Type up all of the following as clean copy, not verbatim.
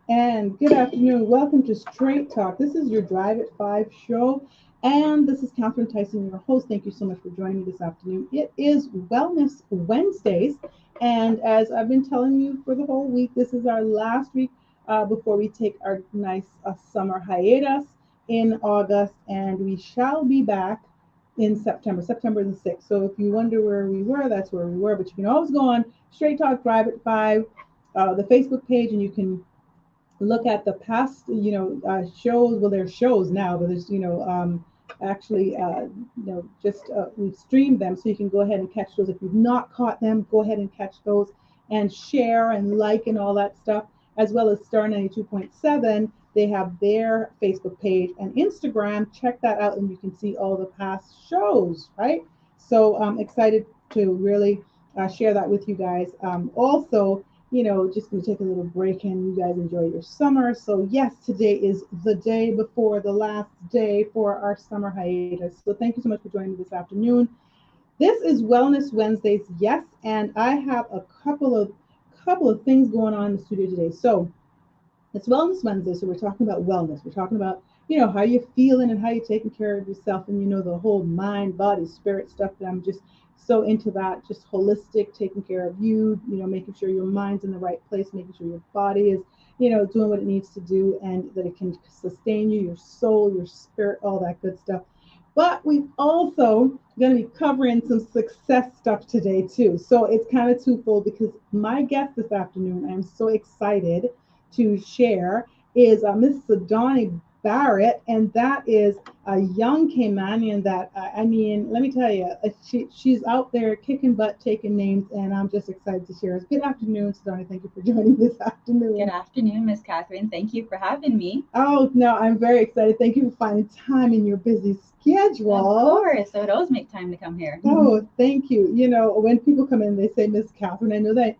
And good afternoon. Welcome to Straight Talk. This is your Drive at 5 show. And this is Catherine Tyson, your host. Thank you so much for joining me this afternoon. It is Wellness Wednesdays. And as I've been telling you for the whole week, this is our last week before we take our nice summer hiatus in August. And we shall be back in September the 6th. So if you wonder where we were, that's where we were. But you can always go on Straight Talk Drive at 5, the Facebook page, and you can look at the past, shows. Well, there's shows now, but there's, actually, just we've streamed them, so you can go ahead and catch those. If you've not caught them, go ahead and catch those and share and like and all that stuff, as well as Star 92.7. They have their Facebook page and Instagram. Check that out, and you can see all the past shows, right? So I'm excited to really share that with you guys. Also, just going to take a little break and you guys enjoy your summer. So, yes, today is the day before the last day for our summer hiatus. So, thank you so much for joining me this afternoon. This is Wellness Wednesdays, yes, and I have a couple of things going on in the studio today. So, it's Wellness Wednesday, so we're talking about wellness. We're talking about, how you're feeling and how you're taking care of yourself, and the whole mind, body, spirit stuff that I'm just so into that, just holistic, taking care of you, making sure your mind's in the right place, making sure your body is, doing what it needs to do and that it can sustain you, your soul, your spirit, all that good stuff. But we've also going to be covering some success stuff today too. So it's kind of twofold because my guest this afternoon, I'm so excited to share, is Miss Sadani Barrett, and that is a young Caymanian that I mean, let me tell you, she's out there kicking butt, taking names, and I'm just excited to share. Good afternoon, Sadani. Thank you for joining this Good afternoon. afternoon, Miss Catherine. Thank you for having me. Oh no, I'm very excited. Thank you for finding time in your busy Of schedule. course, I would always make time to come here. Oh, thank you. When people come in, they say Miss Catherine.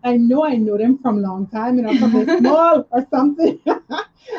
I know them from a long time, from the small or something.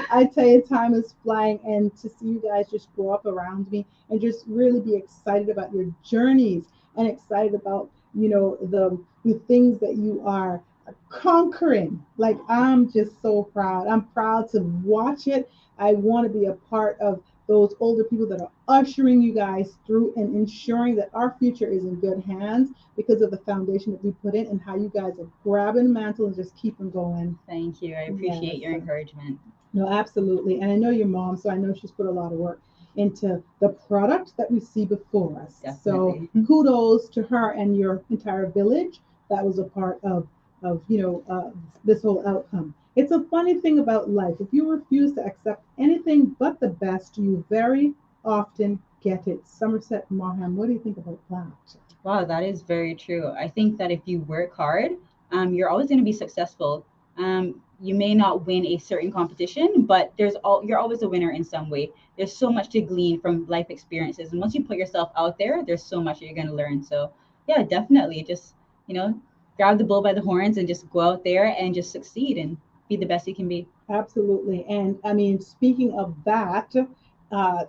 I tell you, time is flying, and to see you guys just grow up around me and just really be excited about your journeys and excited about the things that you are conquering. Like I'm just so proud. I'm proud to watch it. I want to be a part of those older people that are ushering you guys through and ensuring that our future is in good hands because of the foundation that we put in and how you guys are grabbing the mantle and just keep them going. Thank you. I Yes. appreciate your encouragement. No, absolutely. And I know your mom, so I know she's put a lot of work into the product that we see before us. So Definitely. kudos to her and your entire village that was a part of this whole outcome. It's a funny thing about life. If you refuse to accept anything but the best, you very often get it. Somerset Maugham, what do you think about that? Wow, that is very true. I think that if you work hard, you're always going to be successful. You may not win a certain competition, but you're always a winner in some way. There's so much to glean from life experiences, and once you put yourself out there, there's so much that you're going to learn. So, yeah, definitely, just you know, grab the bull by the horns and just go out there and just succeed and be the best you can be. Absolutely. And I mean, speaking of that,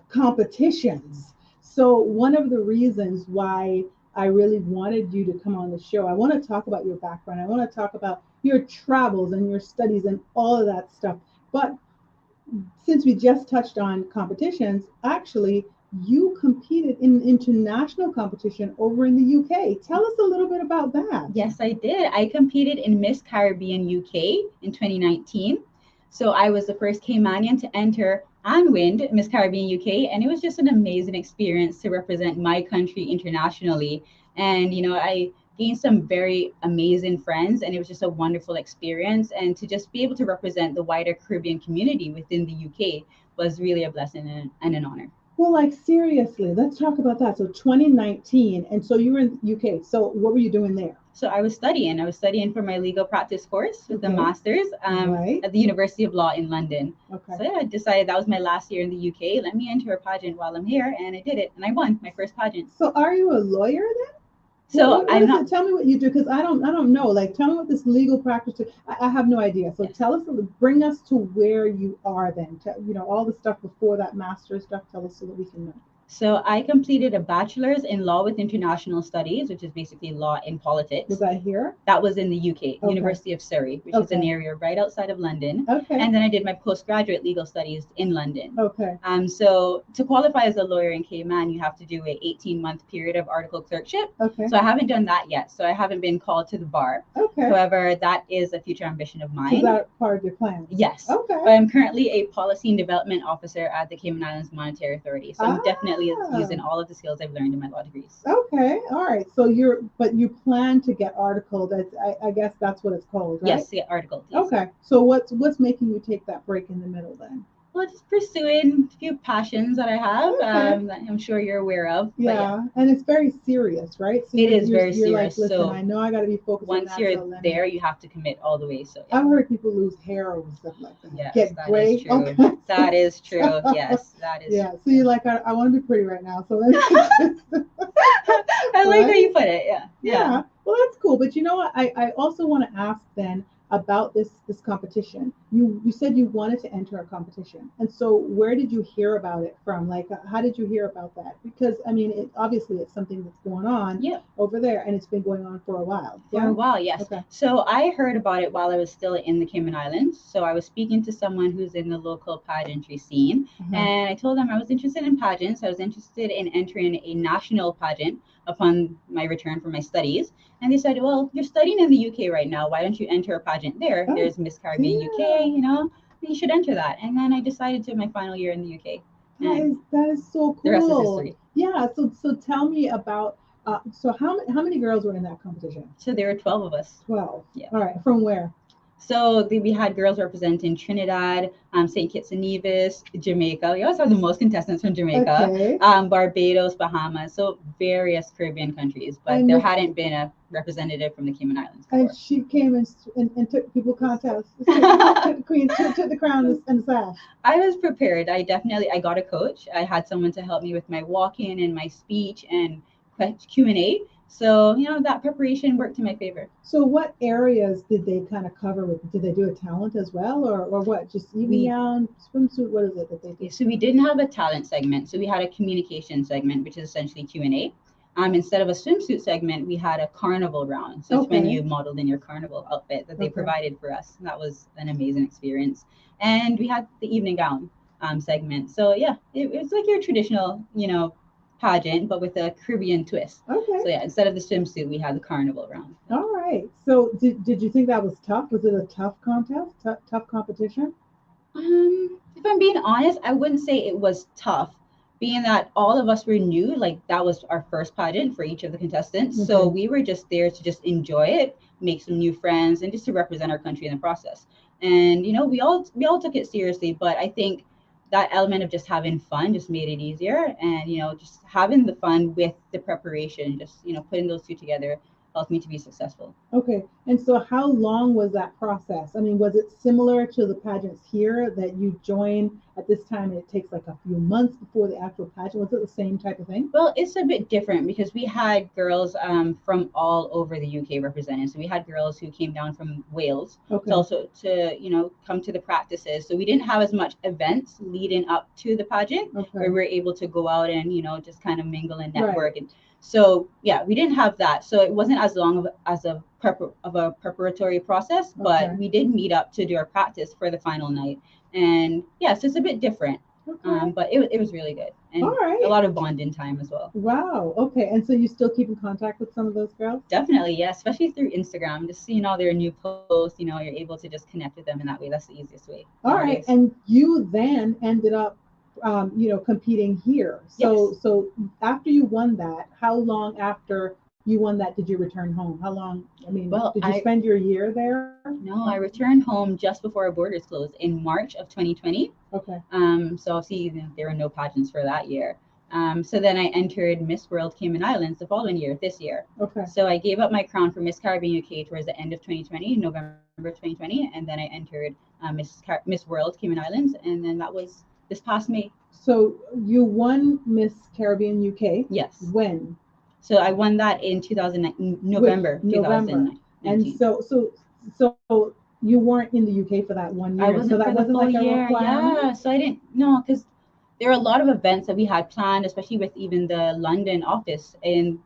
competitions. So, one of the reasons why I really wanted you to come on the show, I want to talk about your background. I want to talk about your travels and your studies and all of that stuff. But since we just touched on competitions, actually, you competed in an international competition over in the UK. Tell us a little bit about that. Yes, I did. I competed in Miss Caribbean UK in 2019. So I was the first Caymanian to enter and win Miss Caribbean UK. And it was just an amazing experience to represent my country internationally. And, I gained some very amazing friends, and it was just a wonderful experience. And to just be able to represent the wider Caribbean community within the UK was really a blessing and an honor. Well, like seriously, let's talk about that. So 2019, and so you were in UK. So what were you doing there? So I was studying. I was studying for my legal practice course with a Okay, master's right. at the University of Law in London. Okay. So yeah, I decided that was my last year in the UK. Let me enter a pageant while I'm here, and I did it, and I won my first pageant. So are you a lawyer then? What, So what, what I'm is not. it? Tell me what you do because I don't know. Like tell me what this legal practice is. I have no idea. So Yes. tell us, bring us to where you are then. All the stuff before that master stuff. Tell us so that we can know. So I completed a bachelor's in law with international studies, which is basically law in politics. Was that here? That was in the UK, Okay. University of Surrey, which is an Okay. area right outside of London. Okay. And then I did my postgraduate legal studies in London. Okay. So to qualify as a lawyer in Cayman, you have to do an 18-month period of article clerkship. Okay. So I haven't done that yet. So I haven't been called to the bar. Okay. However, that is a future ambition of mine. Is that part of your plan? Yes. Okay. But I'm currently a policy and development officer at the Cayman Islands Monetary Authority. So I'm definitely using all of the skills I've learned in my law degrees. Okay. All right. So but you plan to get articled. I guess that's what it's called, right? Yes, get articled. Yes. Okay. So what's making you take that break in the middle then? Well, just pursuing a few passions that I have, Okay. that I'm sure you're aware of. Yeah, and it's very serious, right? So it is very you're serious. Like, listen, so I know I got to be focused on that. Once you're there, you have to commit all the way. So yeah. I've heard people lose hair over stuff like that. Yes, Get that gray. is true. That is true. Yes, that is. Yeah. So you're like, I want to be pretty right now. So I like how you put it. Yeah. Yeah. Well, that's cool. But you know what? I also want to ask then about this competition. You said you wanted to enter a competition, and so where did you hear about it from? Like, how did you hear about that? Because I mean, obviously it's something that's going on over there, and it's been going on for a while. For a while, yes. Okay. So I heard about it while I was still in the Cayman Islands. So I was speaking to someone who's in the local pageantry scene, and I told them I was interested in pageants. I was interested in entering a national pageant upon my return from my studies. And they said, well, you're studying in the UK right now. Why don't you enter a pageant there? There's Miss Caribbean UK, you should enter that. And then I decided to my final year in the UK. That is so cool. The rest is history. Yeah. So tell me about, so how many girls were in that competition? So there were 12 of us. 12. Yeah. All right. From where? So we had girls representing Trinidad, St. Kitts and Nevis, Jamaica. We always have the most contestants from Jamaica, Barbados, Bahamas, so various Caribbean countries. But there hadn't been a representative from the Cayman Islands before. And she came and took people contests. took the crown and sash. I was prepared. I got a coach. I had someone to help me with my walk-in and my speech and Q&A. So, that preparation worked to my favor. So what areas did they kind of cover with? Did they do a talent as well, or what? Just evening gown, swimsuit? What is it that they did? So we didn't have a talent segment. So we had a communication segment, which is essentially Q&A. Instead of a swimsuit segment, we had a carnival round. So it's when you modeled in your carnival outfit that they provided for us. And that was an amazing experience. And we had the evening gown segment. So yeah, it was like your traditional, pageant, but with a Caribbean twist. Okay. So yeah, instead of the swimsuit, we had the carnival round. All right. So did you think that was tough? Was it a tough contest? Tough competition? If I'm being honest, I wouldn't say it was tough, being that all of us were new. Like, that was our first pageant for each of the contestants. Okay. So we were just there to just enjoy it, make some new friends, and just to represent our country in the process. And we all took it seriously, but I think that element of just having fun just made it easier, and just having the fun with the preparation, just putting those two together helped me to be successful. Okay. And so how long was that process? I mean, was it similar to the pageants here that you join at this time and it takes like a few months before the actual pageant? Was it the same type of thing? Well, it's a bit different because we had girls from all over the UK represented. So we had girls who came down from Wales to come to the practices. So we didn't have as much events leading up to the pageant where we were able to go out and just kind of mingle and network. Right. And so yeah, we didn't have that. So it wasn't as long as a preparatory process, but we did meet up to do our practice for the final night. And yes, it's a bit different. Okay. But it was really good. And a lot of bonding time as well. Wow. Okay. And so you still keep in contact with some of those girls? Definitely, yeah. Especially through Instagram. Just seeing all their new posts, you're able to just connect with them in that way. That's the easiest way. All right. And you then ended up competing here. So after you won that, how long after you won that did you return home? How long? I mean, did you spend your year there? No, I returned home just before our borders closed in March of 2020. Okay. So obviously there were no pageants for that year. So then I entered Miss World Cayman Islands the following year, this year. Okay. So I gave up my crown for Miss Caribbean UK towards the end of 2020, November 2020, and then I entered Miss World Cayman Islands, and then that was this past May. So you won Miss Caribbean UK? Yes. When? So I won that in November 2019. And so you weren't in the UK for that 1 year. I wasn't so that for the wasn't full like year. a requirement? Yeah. So I didn't know because there are a lot of events that we had planned, especially with even the London office in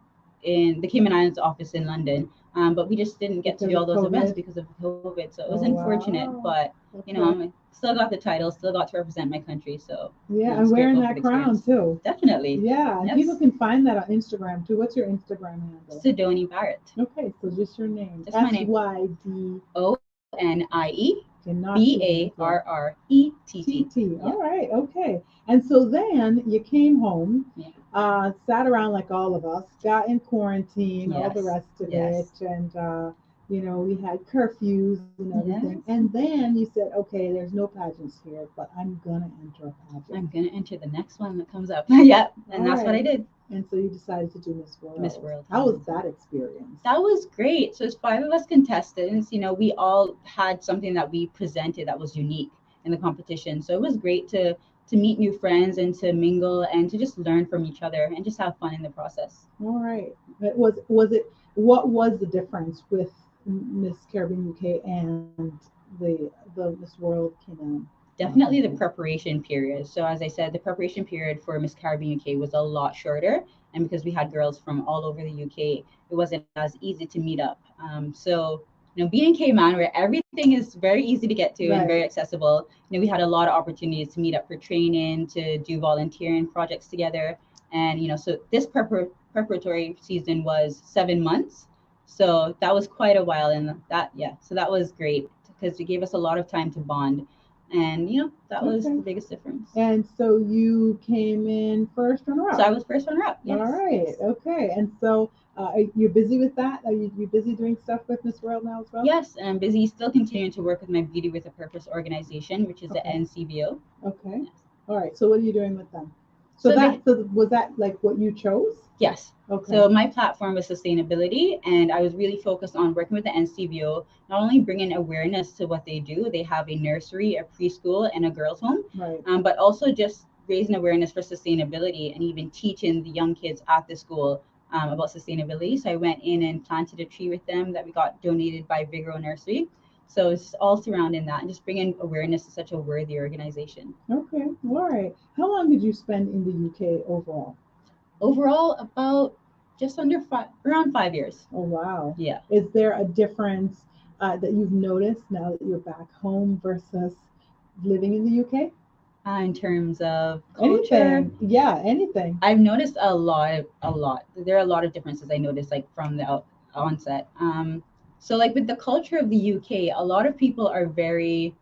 the Cayman Islands office in London. But we just didn't get to Because do of all those events COVID. because of COVID. So it was Oh unfortunate, wow. but Okay. I still got the title, still got to represent my country. So Yeah, I'm and just wearing grateful for that the crown experience. too. Definitely. Yeah, and people Yes. can find that on Instagram too. What's your Instagram handle? Sidoni Barrett. Okay, so just your name. Just my name. SYD. ONIE Cannot B be A anything. R R E T T. TT. Yeah. All right. Okay. And so then you came home, Yeah. sat around like all of us, got in quarantine, all the Yes. rest of it, Yes. and we had curfews and everything. Yes. And then you said, okay, there's no pageants here, but I'm gonna enter a I'm pageant. gonna enter the next one that comes up. Yep. And All that's what I right. did. And so you decided to do Miss Miss World. World How was Hamilton. that experience? That was great. So it's five of us contestants. We all had something that we presented that was unique in the competition. So it was great to meet new friends and to mingle and to just learn from each other and just have fun in the process. All right. Was it what was the difference with Miss Caribbean UK and the Miss World Kingdom Definitely the pageant? preparation period. So as I said, the preparation period for Miss Caribbean UK was a lot shorter, and because we had girls from all over the UK, it wasn't as easy to meet up. So being in Cayman, where everything is very easy to get to and very Right. accessible, we had a lot of opportunities to meet up for training, to do volunteering projects together, and so this preparatory season was 7 months. So that was quite a while, and so that was great because it gave us a lot of time to bond and that was Okay. the biggest difference. And so you came in first runner So I up. was first runner up. All Yes, right. yes, Okay. And so are you busy with that? Are you busy doing stuff with Miss World now as well? yes. And I'm busy still continuing to work with my Beauty with a Purpose organization, which is the Okay. NCBO. Okay. Yes. All right. So what are you doing with them? So So they so was that like what you chose? Yes. Okay. So my platform was sustainability, and I was really focused on working with the NCBO, not only bringing awareness to what they do. They have a nursery, a preschool, and a girls' home, Right. but also just raising awareness for sustainability and even teaching the young kids at the school about sustainability. So I went in and planted a tree with them that we got donated by Vigro Nursery. So it's all surrounding that and just bringing awareness to such a worthy organization. Okay. All right. How long did you spend in the UK overall? Overall, about just under around 5 years. Oh, wow. Yeah. Is there a difference that you've noticed now that you're back home versus living in the UK? In terms of culture, Anything. Yeah, anything. I've noticed a lot. There are a lot of differences I noticed like from the onset. So like with the culture of the UK, a lot of people are very,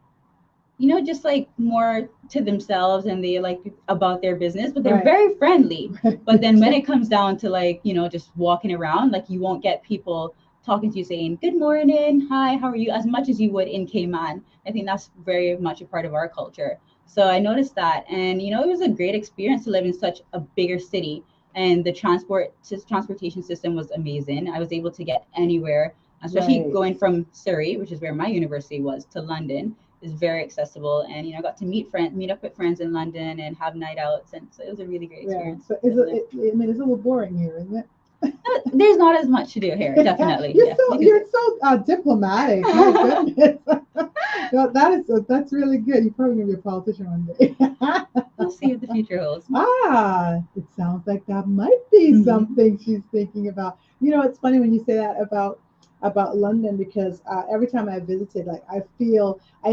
just like more to themselves and they like about their business, but they're Right. very friendly. Right. But then when it comes down to like, just walking around, like you won't get people talking to you saying, good morning, hi, how are you, as much as you would in Cayman. I think that's very much a part of our culture. So I noticed that. And, it was a great experience to live in such a bigger city. And the transportation system was amazing. I was able to get anywhere, especially Right. going from Surrey, which is where my university was, to London is very accessible. And I got to meet up with friends in London and have night outs, and so it was a really great Yeah. experience So living there. I mean, it's a little boring here, isn't it? There's not as much to do here, definitely. you're Yeah, so because you're so diplomatic. My goodness. No, that's really good. You're probably gonna be a politician one day. we'll see what the future holds. It sounds like that might be Mm-hmm. something she's thinking about. It's funny when you say that about London because every time I visited, like I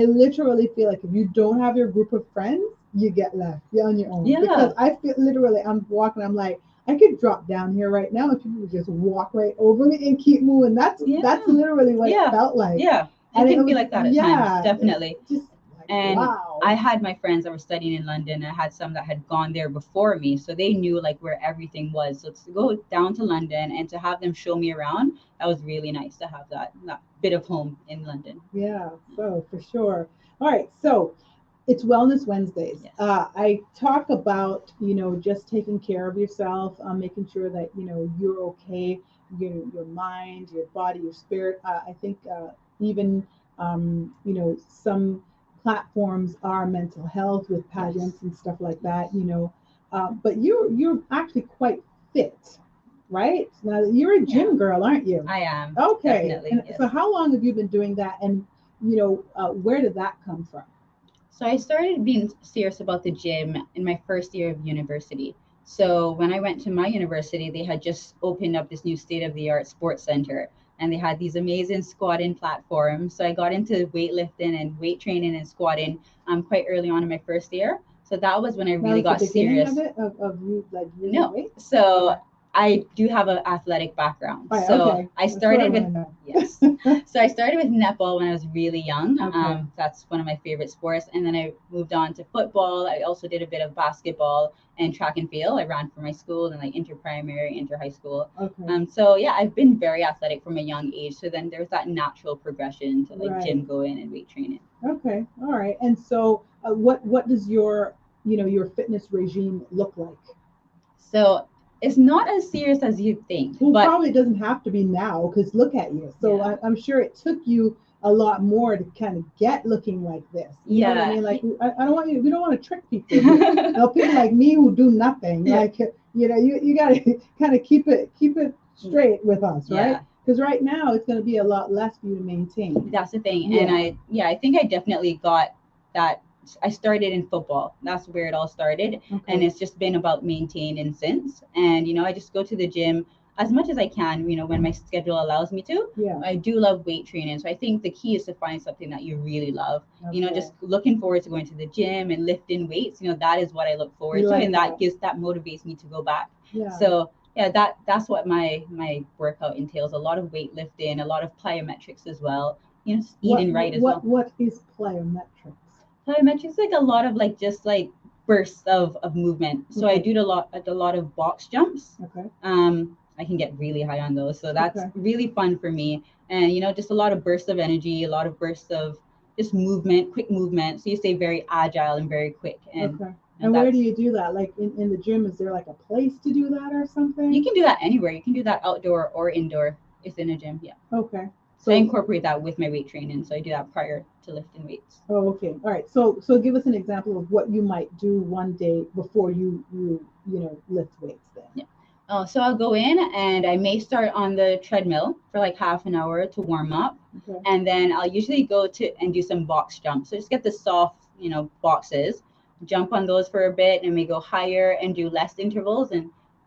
literally feel like if you don't have your group of friends, you get left. You're on your own because Yeah, I feel literally I'm walking. I'm like I could drop down here right now and people would just walk right over me and keep moving. That's yeah, literally what it yeah, felt like, yeah. It and it can be was like that at times, yeah, it's definitely. just like And wow. I had my friends that were studying in London. And I had some that had gone there before me, so they knew like where everything was. So to go down to London and to have them show me around, that was really nice to have that bit of home in London. Yeah, so for sure. All right, so it's Wellness Wednesdays. Yes. I talk about just taking care of yourself, making sure that you're okay, your mind, your body, your spirit. I think even some platforms are mental health with Yes. pageants and stuff like that. Yes. But you're actually quite fit, right? Now you're a Yeah, gym girl, aren't you? I am Okay, definitely. and Yes. so how long have you been doing that? And where did that come from? So I started being serious about the gym in my first year of university. So when I went to my university, they had just opened up this new state-of-the-art sports center, and they had these amazing squatting platforms. So I got into weightlifting and weight training and squatting quite early on in my first year. So that was when I That really was the got beginning serious. of it, of you like using No. weights? So Okay. I do have an athletic background. Right, So okay. I That's what I started with, want to know. yes. So I started with netball when I was really young. Okay. That's one of my favorite sports. And then I moved on to football. I also did a bit of basketball and track and field. I ran for my school and like inter-primary, inter-high school. Okay. So yeah, I've been very athletic from a young age. So then there's that natural progression to like Right. gym going and weight training. Okay. All right. And so, what does your your fitness regime look like? So it's not as serious as you think, Well, but probably doesn't have to be now because look at you. So yeah. I'm sure it took you a lot more to kind of get looking like this. You know what I Yeah. mean? Like I don't want you. We don't want to trick people. You know, people like me who do nothing. Yeah. Like you got to kind of keep it straight with us, right? Yeah. Because right now it's going to be a lot less for you to maintain. That's the thing. Yeah. And I think I definitely got that. I started in football. That's where it all started. And Okay. it's just been about maintaining since. And, I just go to the gym as much as I can, when my schedule allows me to. Yeah. I do love weight training. So I think the key is to find something that you really love. Okay. Just looking forward to going to the gym and lifting weights, that is what I look forward You to. like And that. that motivates me to go back. Yeah. So yeah, that's what my workout entails. A lot of weightlifting, a lot of plyometrics as well. Eating right as well. What is plyometrics? Plyometrics like a lot of like just like bursts of movement. So I Okay. do a lot of box jumps. Okay. I can get really high on those, so that's Okay. really fun for me. And just a lot of bursts of energy, a lot of bursts of just movement, quick movement. So you stay very agile and very quick. And Okay. And where do you do that? Like in the gym, is there like a place to do that or something? you can do that anywhere. You can do that outdoor or indoor. It's in a gym. Yeah. Okay. So I incorporate that with my weight training. So I do that prior to lifting weights. Oh, okay. All right. So give us an example of what you might do one day before you lift weights then. Yeah. So I'll go in and I may start on the treadmill for like half an hour to warm up. Okay. And then I'll usually go to and do some box jumps. So just get the soft, boxes, jump on those for a bit, and we go higher and do less intervals,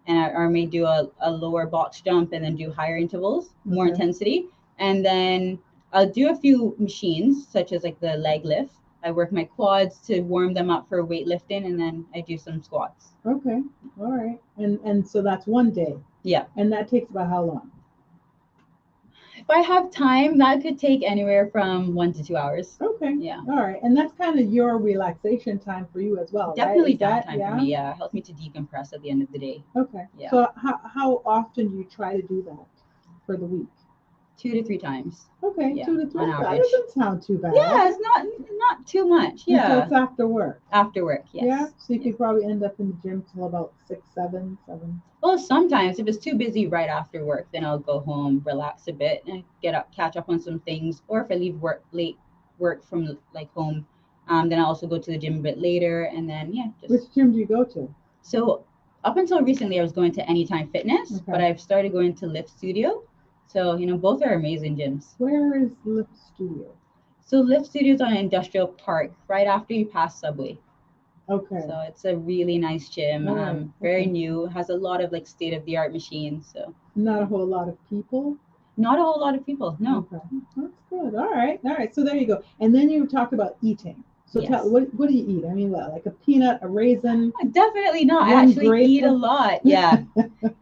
or may do a lower box jump and then do higher intervals, more Okay. intensity. And then I'll do a few machines, such as like the leg lift. I work my quads to warm them up for weightlifting, and then I do some squats. Okay. All right. And so that's one day. Yeah. And that takes about how long? If I have time, that could take anywhere from 1 to 2 hours. Okay. Yeah. All right. And that's kind of your relaxation time for you as well, Definitely right? downtime for me. Yeah, it helps me to decompress at the end of the day. Okay. Yeah. So how often do you try to do that for the week? 2 to 3 times. Okay, Yeah, 2 to 3. on That average. doesn't sound too bad. Yeah, it's not too much. And so Yeah. it's after work. After work, yes. Yeah. So you Yeah. could probably end up in the gym till about 6, 7. Well, sometimes if it's too busy right after work, then I'll go home, relax a bit, and get up, catch up on some things. Or if I leave work from like home, then I'll also go to the gym a bit later, and then Which gym do you go to? So up until recently, I was going to Anytime Fitness, Okay. but I've started going to Lift Studio. So both are amazing gyms. Where is Lift Studio? So Lift Studio is on Industrial Park, right after you pass Subway. Okay. So it's a really nice gym. All right. Very Okay. new, has a lot of like state-of-the-art machines. So Not a whole lot of people. not a whole lot of people. No. Okay. That's good. All right. All right. So there you go. And then you talk about eating. So Yes. tell what do you eat? I mean, what, like a peanut, a raisin? Definitely not. I One actually grape? eat a lot. Yeah.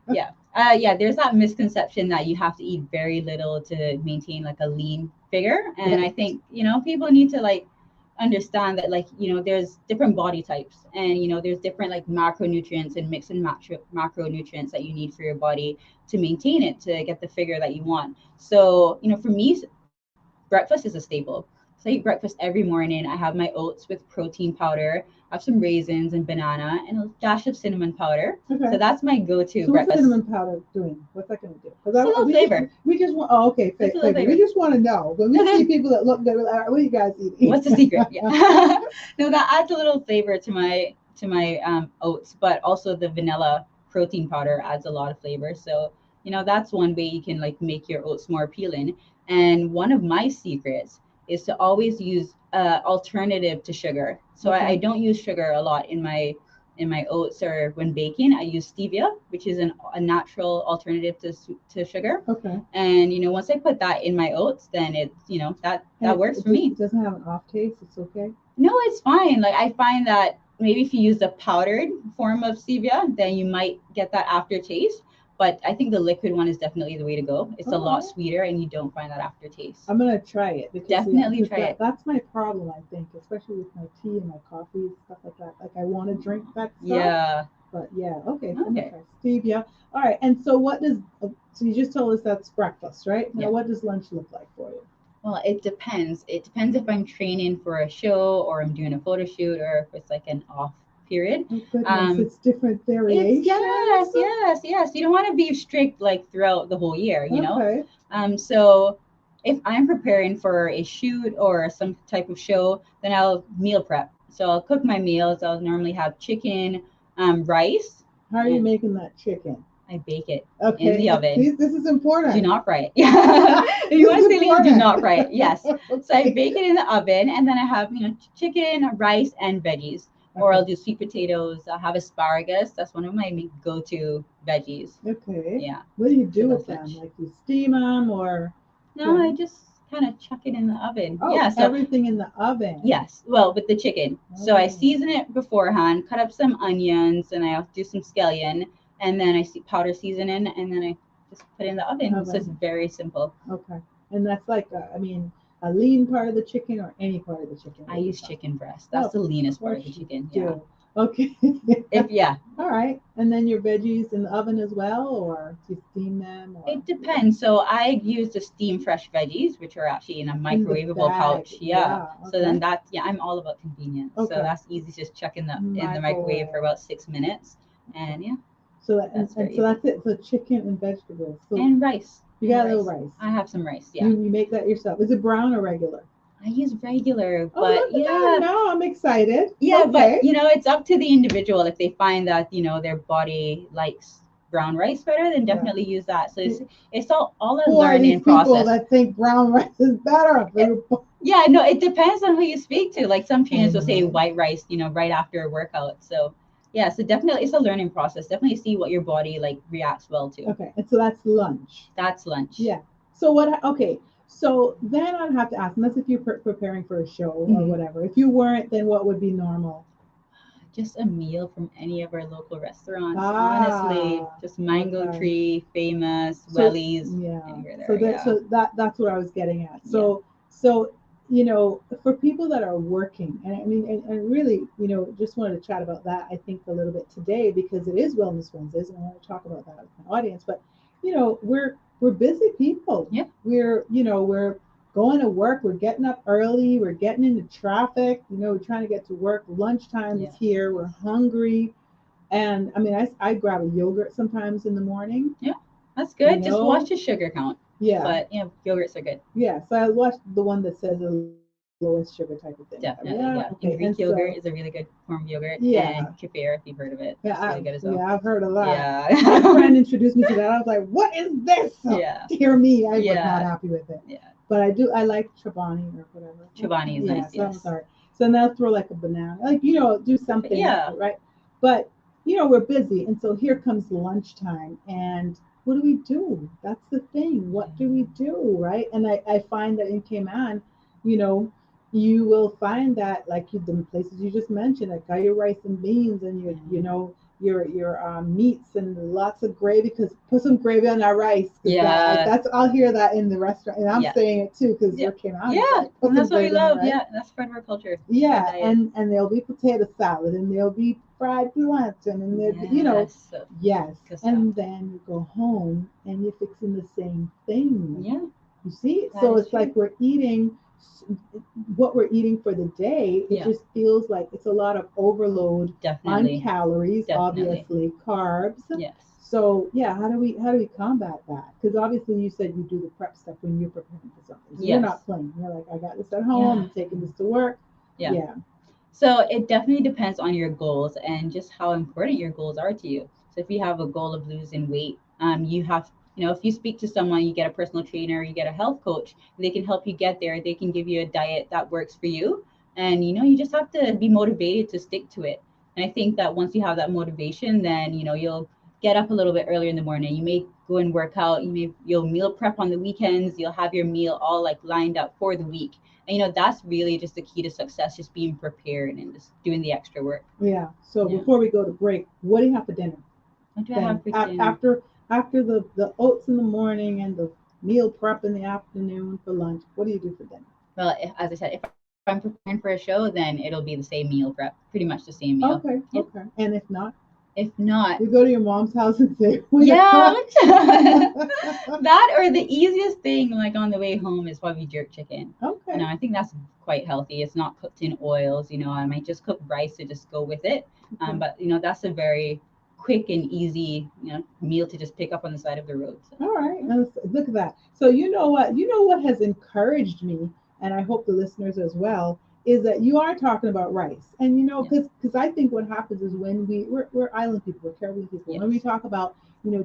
Yeah. There's that misconception that you have to eat very little to maintain like a lean figure. And Yeah. I think, people need to like understand that like, there's different body types and, there's different like macronutrients and mix and macronutrients that you need for your body to maintain it, to get the figure that you want. So, for me, breakfast is a staple. So I eat breakfast every morning. I have my oats with protein powder. I have some raisins and banana and a dash of cinnamon powder. Okay. So that's my go-to So what's breakfast. cinnamon powder doing? What's that going to do? It's a little flavor. We just want. Oh, okay. It's a little Flavor. We flavor. just want to know. When we see people that look good, we're like, all right, what are you guys eating? What's the secret? Yeah. No, that adds a little flavor to my oats, but also the vanilla protein powder adds a lot of flavor. So that's one way you can like make your oats more appealing. And one of my secrets is to always use alternative to sugar. So Okay. I don't use sugar a lot in my oats or when baking. I use stevia, which is a natural alternative to sugar. Okay. And once I put that in my oats, then that works for me. It doesn't have an off taste. It's okay. No, it's fine. Like I find that maybe if you use the powdered form of stevia, then you might get that aftertaste. But I think the liquid one is definitely the way to go. It's a lot Alright. sweeter and you don't find that aftertaste. I'm gonna try it because Definitely try it. That's my problem, I think, especially with my tea and my coffee and stuff like that. Like I want to drink that stuff. Yeah. But yeah, okay. So I'm gonna Okay. try stevia. All right. And so what does so you just told us that's breakfast, right? Now Yeah. what does lunch look like for you? Well, it depends. It depends if I'm training for a show or I'm doing a photo shoot or if it's like an off period. Oh goodness, Um, it's different variations. yes. You don't want to be strict like throughout the whole year, Okay. So if I'm preparing for a shoot or some type of show, then I'll meal prep. So I'll cook my meals. I'll normally have chicken, rice. How are you and making that chicken? I bake it Okay. in the oven. This is important. Do not fry it. If you want to say lean, do important. not fry it. Yes. So I Okay. bake it in the oven, and then I have chicken, rice, and veggies. Or Okay. I'll do sweet potatoes. I'll have asparagus. That's one of my go-to veggies. Okay. Yeah. What do you do So with that's them? lunch. Like you steam them or? No, Yeah. I just kind of chuck it in the oven. Oh, Yeah. So everything in the oven. yes. Well, with the chicken. So I Oh. season it beforehand. Cut up some onions, and I'll do some scallion, and then I powder season in, and then I just put it in the oven. So it's very simple. Okay. And that's like, a lean part of the chicken or any part of the chicken? I use chicken breast. That's the leanest part of the chicken. Yeah. Okay. Yeah. All right. And then your veggies in the oven as well, or do you steam them? Or? It depends. So I use the steam fresh veggies, which are actually in a microwavable pouch. Yeah. Okay. So then I'm all about convenience. Okay. So that's easy. Just chuck in the microwave for about 6 minutes, and yeah. So that's it. So chicken and vegetables. So and rice. You got a little rice. I have some rice. Yeah. You make that yourself. Is it brown or regular? I use regular, but yeah. No, I'm excited. Yeah, okay. But it's up to the individual. If they find that their body likes brown rice better, then definitely use that. So it's all a learning process. People that think brown rice is better. Yeah, no, it depends on who you speak to. Like some trainers will say white rice, right after a workout. So yeah, so definitely it's a learning process. Definitely see what your body like reacts well to. Okay, and so that's lunch. That's lunch. Yeah. So what? Okay. So then I'd have to ask, unless if you're preparing for a show or whatever. If you weren't, then what would be normal? Just a meal from any of our local restaurants. Honestly, just Mango Tree, Famous, Wellies. Yeah. Anywhere there, so that's what I was getting at. So for people that are working, and I mean, and really, just wanted to chat about that. I think a little bit today because it is Wellness Wednesdays, and I want to talk about that with my audience. But we're busy people. Yeah. We're going to work. We're getting up early. We're getting into traffic. We're trying to get to work. Lunchtime is here. We're hungry. And I mean, I grab a yogurt sometimes in the morning. Yeah, that's good. Just watch the sugar count. Yeah. But yogurts are good. Yeah. So I watched the one that says the lowest sugar type of thing. Definitely. Yeah. Okay. And Greek yogurt is a really good form of yogurt. Yeah. And kefir, if you've heard of it. Yeah, really good as well. Yeah, I've heard a lot. Yeah. My friend introduced me to that. I was like, what is this? Yeah. Dear me, I was not happy with it. Yeah. But I like Chobani or whatever. Chobani is nice. So I'm sorry. So now throw like a banana, do something. Yeah. Right. But we're busy, and so here comes lunchtime, and what do we do? That's the thing. What do we do, right? And I find that in Cayman, you will find that like the places you just mentioned, like got your rice and beans and your meats and lots of gravy, because put some gravy on our rice. Yeah. I'll hear that in the restaurant, and I'm saying it too because you're Cayman. Yeah, and that's what we love. Yeah, that's part of our culture. Yeah, and there'll be potato salad, and there'll be fried plantain, and yes. And then you go home and you're fixing the same thing. Yeah. You see, so it's like we're eating what we're eating for the day. It just feels like it's a lot of overload on calories, obviously carbs. Yes. So how do we combat that? Because obviously you said you do the prep stuff when you're preparing for something. So you're not playing. You're like, I got this at home. I'm taking this to work. Yeah. So it definitely depends on your goals and just how important your goals are to you. So if you have a goal of losing weight, you have if you speak to someone, you get a personal trainer, you get a health coach, they can help you get there. They can give you a diet that works for you. And, you just have to be motivated to stick to it. And I think that once you have that motivation, then, you'll get up a little bit earlier in the morning. You may go and work out. You'll meal prep on the weekends. You'll have your meal all like lined up for the week. And that's really just the key to success, just being prepared and just doing the extra work. Yeah. So Yeah. before we go to break, what do you have for dinner? What do I have for dinner? After the oats in the morning and the meal prep in the afternoon for lunch, what do you do for dinner? Well, as I said, if I'm preparing for a show, then it'll be the same meal prep, pretty much the same meal. Okay. Yep. Okay. And if not? If not, you go to your mom's house and say, yeah. That or the easiest thing, like on the way home, is probably jerk chicken. Okay. I think that's quite healthy. It's not cooked in oils. I might just cook rice to just go with it. Okay. But that's a very quick and easy, meal to just pick up on the side of the road. So. All right. Now, look at that. So you know what has encouraged me, and I hope the listeners as well, is that you are talking about rice. And because I think what happens is when we're island people, we're Caribbean people. Yes. When we talk about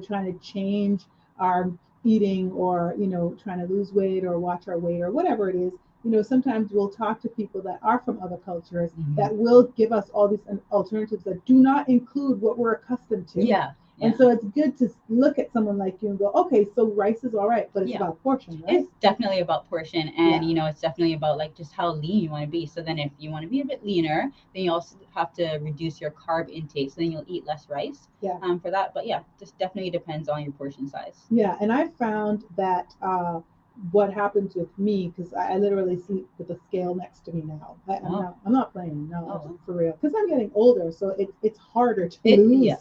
trying to change our eating, or trying to lose weight or watch our weight or whatever it is, sometimes we'll talk to people that are from other cultures that will give us all these alternatives that do not include what we're accustomed to. Yeah. And so it's good to look at someone like you and go, okay, so rice is all right, but it's about portion, right? It's definitely about portion, and it's definitely about like just how lean you want to be. So then, if you want to be a bit leaner, then you also have to reduce your carb intake. So then you'll eat less rice. Yeah. For that, but just definitely depends on your portion size. Yeah, and I found that what happens with me, because I literally sleep with a scale next to me now. I'm not playing, no, for real, because I'm getting older, so it's harder to lose. Yeah.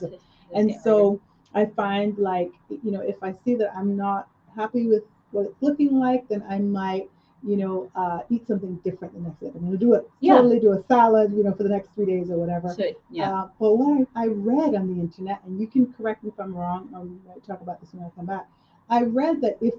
And so I find, like, if I see that I'm not happy with what it's looking like, then I might, eat something different the next day. I'm going to totally do a salad, for the next 3 days or whatever. So, but what I read on the internet, and you can correct me if I'm wrong, or we might talk about this when I come back. I read that if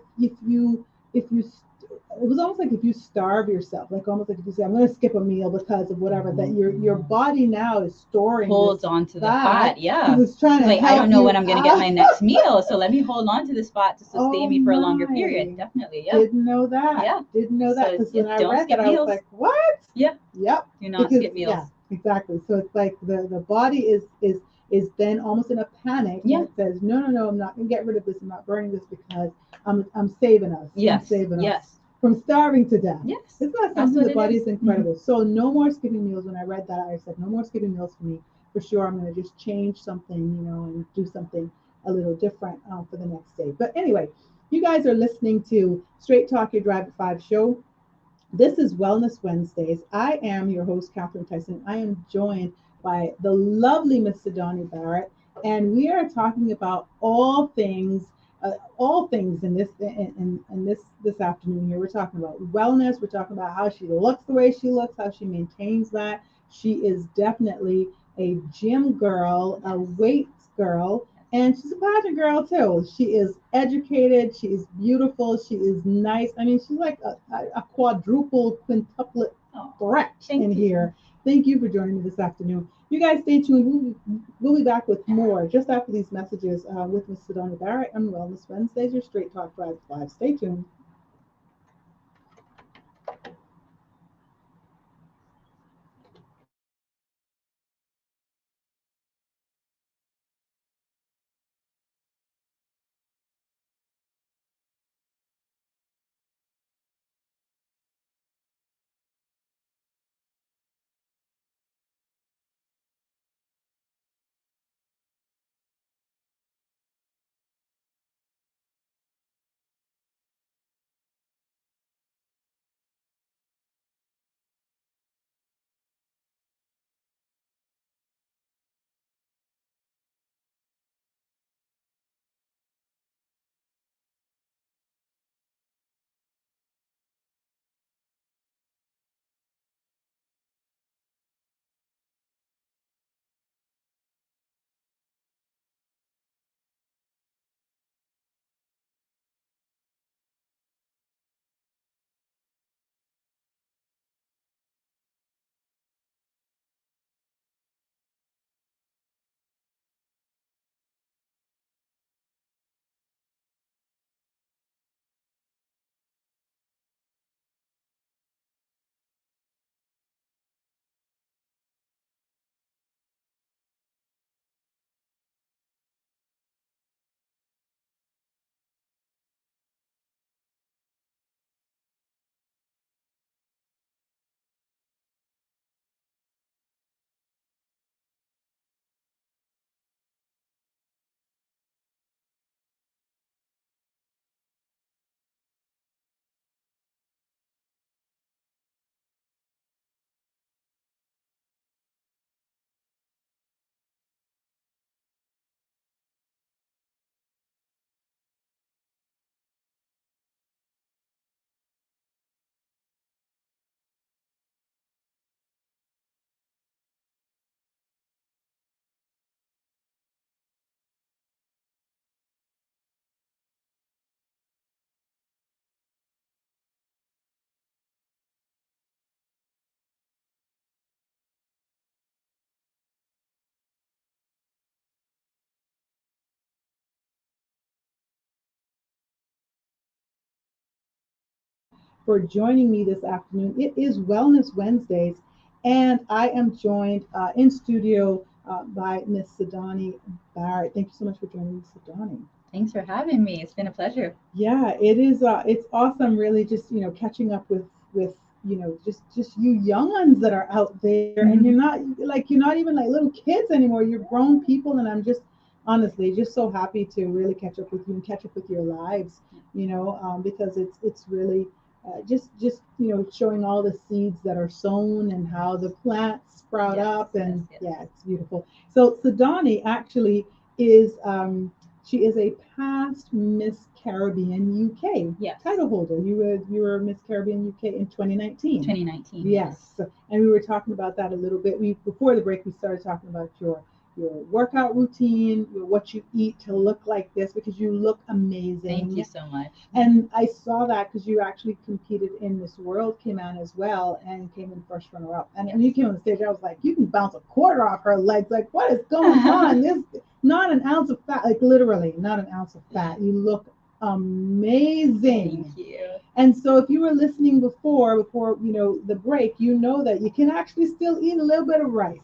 you it was almost like if you starve yourself, like almost like if you say, I'm going to skip a meal because of whatever, that your body now is storing, holds on to the fat. Yeah. It's trying to like, I don't know when I'm going to get my next meal, so let me hold on to this fat to sustain me for a longer period. Definitely. Yeah. Didn't know that. Yeah. Didn't know that, because when I read that, I was like, what? Yeah. Yep. Do not skip meals. Yeah, exactly. So it's like the body is then almost in a panic. Yeah. And it says, no, I'm not going to get rid of this. I'm not burning this because I'm saving us. Yes. I'm saving us from starving to death. Yes. Isn't that something? The body is incredible. So no more skipping meals. When I read that, I said, no more skipping meals for me. For sure, I'm going to just change something, and do something a little different for the next day. But anyway, you guys are listening to Straight Talk Your Drive at 5 show. This is Wellness Wednesdays. I am your host, Catherine Tyson. I am joined by the lovely Miss Sadani Barrett, and we are talking about all things in this afternoon here. We're talking about wellness. We're talking about how she looks the way she looks, how she maintains that. She is definitely a gym girl, a weights girl, and she's a pageant girl too. She is educated. She is beautiful. She is nice. I mean, she's like a quadruple, quintuplet threat in here. Thank you for joining me this afternoon. You guys stay tuned. We'll be back with more just after these messages with Ms. Sydonie Barrett on Wellness Wednesdays, your Straight Talk Drive 5. Stay tuned. for joining me this afternoon. It is Wellness Wednesdays, and I am joined in studio by Miss Sadani Barrett. Thank you so much for joining me, Sadani. Thanks for having me. It's been a pleasure. Yeah, it is. It's awesome, really. Just catching up with just you young ones that are out there, and you're not even like little kids anymore. You're grown people, and I'm just honestly just so happy to really catch up with you and catch up with your lives. Because it's really just showing all the seeds that are sown and how the plants sprout Yes, up, and yes. yeah, it's beautiful. So Sadani actually is she is a past Miss Caribbean UK Yes. title holder. You were Miss Caribbean UK in 2019. 2019. Yes. And we were talking about that a little bit. We before the break we started talking about your workout routine, what you eat to look like this, because you look amazing. Thank you so much. And I saw that because you actually competed in Miss World Cayman as well and came in first runner up. And when you came on the stage, I was like, you can bounce a quarter off her legs. Like, what is going on? This not an ounce of fat, like literally not an ounce of fat. You look amazing. Thank you. And so if you were listening before the break, you know that you can actually still eat a little bit of rice.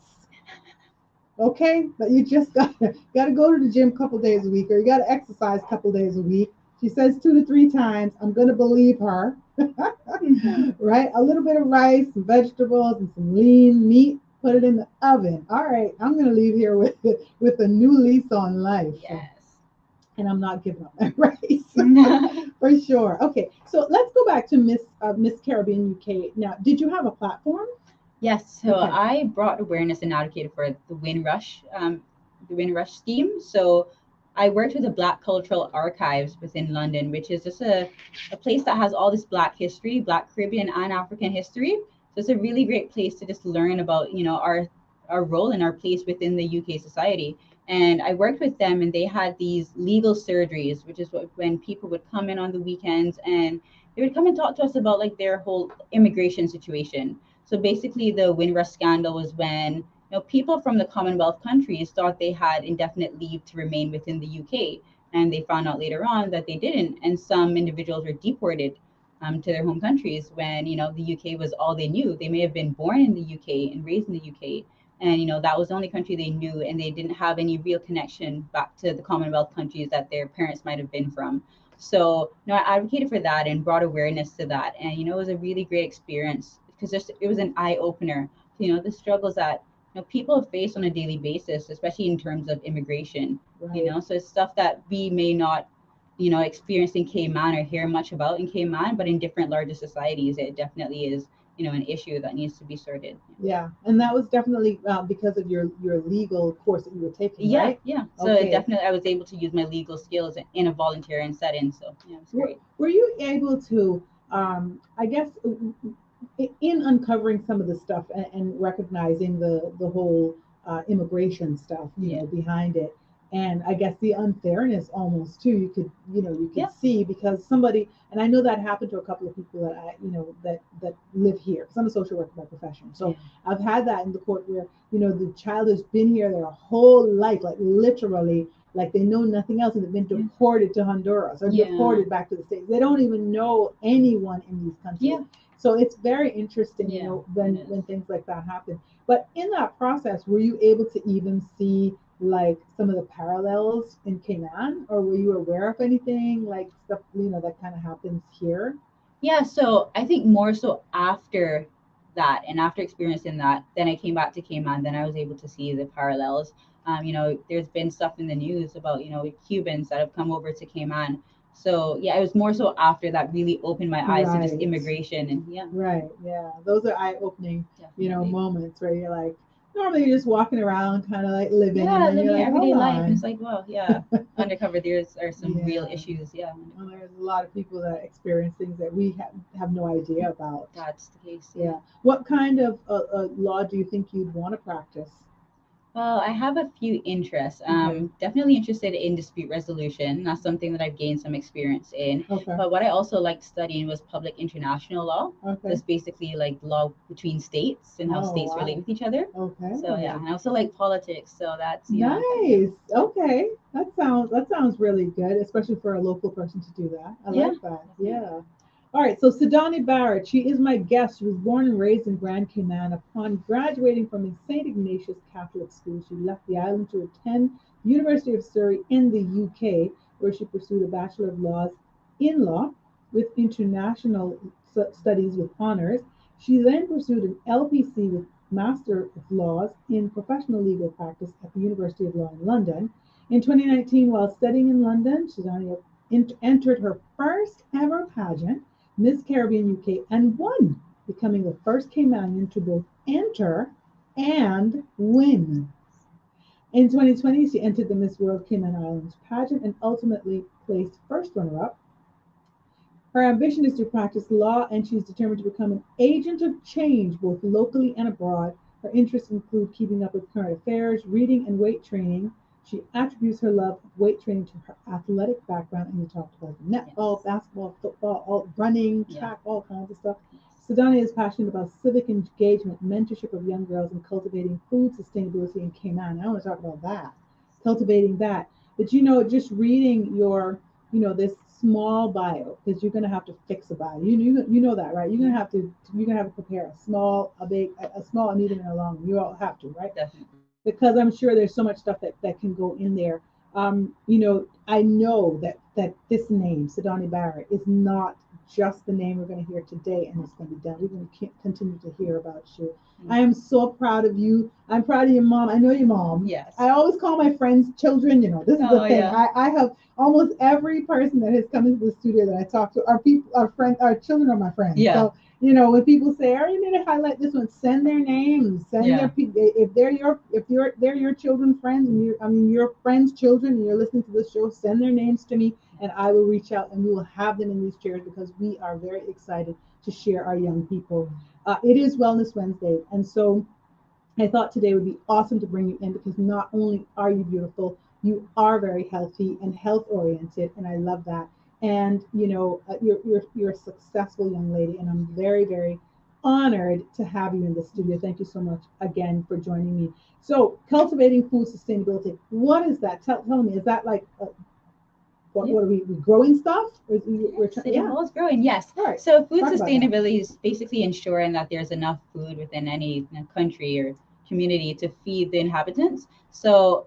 Okay, but you just gotta go to the gym a couple days a week, or you gotta exercise a couple days a week. She says 2 to 3 times. I'm gonna believe her. Right? A little bit of rice, some vegetables, and some lean meat. Put it in the oven. All right, I'm gonna leave here with a new lease on life. Yes. And I'm not giving up my rice for sure. Okay, so let's go back to Miss Caribbean UK. Now, did you have a platform? Yes, so Okay. I brought awareness and advocated for the Windrush scheme. So I worked with the Black Cultural Archives within London, which is just a place that has all this Black history, Black Caribbean and African history. So it's a really great place to just learn about, our role and our place within the UK society. And I worked with them, and they had these legal surgeries, which is when people would come in on the weekends and they would come and talk to us about like their whole immigration situation. So basically, the Windrush scandal was when people from the Commonwealth countries thought they had indefinite leave to remain within the UK, and they found out later on that they didn't, and some individuals were deported to their home countries when the UK was all they knew. They may have been born in the UK and raised in the UK, and that was the only country they knew, and they didn't have any real connection back to the Commonwealth countries that their parents might have been from. So I advocated for that and brought awareness to that, and it was a really great experience because it was an eye opener. The struggles that people face on a daily basis, especially in terms of immigration. Right. So it's stuff that we may not experience in Cayman or hear much about in Cayman, but in different larger societies, it definitely is an issue that needs to be sorted. Yeah, and that was definitely because of your legal course that you were taking, Yeah, right? yeah. So Okay. definitely, I was able to use my legal skills in a volunteering setting. So yeah, it was great. Were you able to, I guess, in uncovering some of the stuff and recognizing the whole immigration stuff, Yeah. behind it, and I guess the unfairness almost too. You could Yeah. see because somebody, and I know that happened to a couple of people that that live here. Because I'm a social worker by profession, so I've had that in the court where the child has been here their whole life, like literally. Like they know nothing else, and they've been deported to Honduras or deported back to the States. They don't even know anyone in these countries. Yeah. So it's very interesting, when things like that happen. But in that process, were you able to even see like some of the parallels in Cayman, or were you aware of anything like stuff that kind of happens here? Yeah, so I think more so after that and after experiencing that, then I came back to Cayman, then I was able to see the parallels. There's been stuff in the news about, Cubans that have come over to Cayman. So yeah, it was more so after that really opened my eyes to just Right. immigration and yeah. Right. Yeah. Those are eye-opening, Definitely. moments where you're like, normally you're just walking around, kind of like living, and Yeah, then you're living like, everyday hold life, and it's on. like, well, yeah, undercover there's are some real Yeah. issues. Yeah, Well, there's a lot of people that experience things that we have no idea about. that's the case. Yeah. What kind of law do you think you'd want to practice? Well, I have a few interests. Okay. Definitely interested in dispute resolution. That's something that I've gained some experience in. Okay. But what I also liked studying was public international law. Okay. That's basically like law between states and how Oh, states relate wow. with each other. Okay. So yeah, and I also like politics. So that's Nice. Okay. That sounds really good, especially for a local person to do that. I yeah, like that. definitely. Yeah. All right, so Sadani Barrett, she is my guest. She was born and raised in Grand Cayman. Upon graduating from a St. Ignatius Catholic school, she left the island to attend the University of Surrey in the UK, where she pursued a Bachelor of Laws in Law with International Studies with honors. She then pursued an LPC with Master of Laws in Professional Legal Practice at the University of Law in London. In 2019, while studying in London, Shazania entered her first ever pageant, Miss Caribbean UK, and won, becoming the first Caymanian to both enter and win. In 2020, she entered the Miss World Cayman Islands pageant and ultimately placed first runner up. Her ambition is to practice law, and she is determined to become an agent of change both locally and abroad. Her interests include keeping up with current affairs, reading, and weight training. She attributes her love of weight training to her athletic background, and we talked about netball, basketball, football, all running, track, all kinds of stuff. Sadani is passionate about civic engagement, mentorship of young girls, and cultivating food sustainability in Cayman. I want to talk about that, cultivating that. But just reading this small bio, because you're going to have to fix a bio. You know that, right? You're going to have to prepare a small, a big, a small, a medium, and a long. You all have to, right? Definitely. Because I'm sure there's so much stuff that can go in there. I know that this name, Sydonie Barrett, is not just the name we're going to hear today, and it's going to be done. We're going to continue to hear about you. I am so proud of you. I'm proud of your mom. I know your mom. Yes. I always call my friends children. This is the thing. Yeah. I have almost every person that has come into the studio that I talk to, our people, our friends, our children are my friends. Yeah. So when people say, "Oh, you need to highlight this one," send their names, send their if they're your children friends, and your friends' children, and you're listening to this show, send their names to me, and I will reach out, and we will have them in these chairs because we are very excited to share our young people. It is Wellness Wednesday, and so I thought today would be awesome to bring you in because not only are you beautiful, you are very healthy and health oriented, and I love that. And you're a successful young lady, and I'm very very honored to have you in the studio. Thank you so much again for joining me. So, cultivating food sustainability. What is that? Tell me. Is that like what are we growing stuff? It's growing, yes. Right. So food sustainability is basically ensuring that there's enough food within any country or community to feed the inhabitants. So,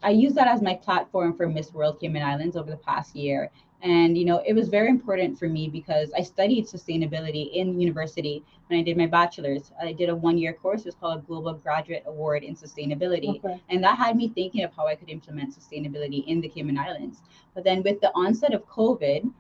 I use that as my platform for Miss World Cayman Islands over the past year. And, it was very important for me because I studied sustainability in university when I did my bachelor's. I did a 1-year course. It was called a Global Graduate Award in Sustainability. Okay. And that had me thinking of how I could implement sustainability in the Cayman Islands. But then with the onset of COVID,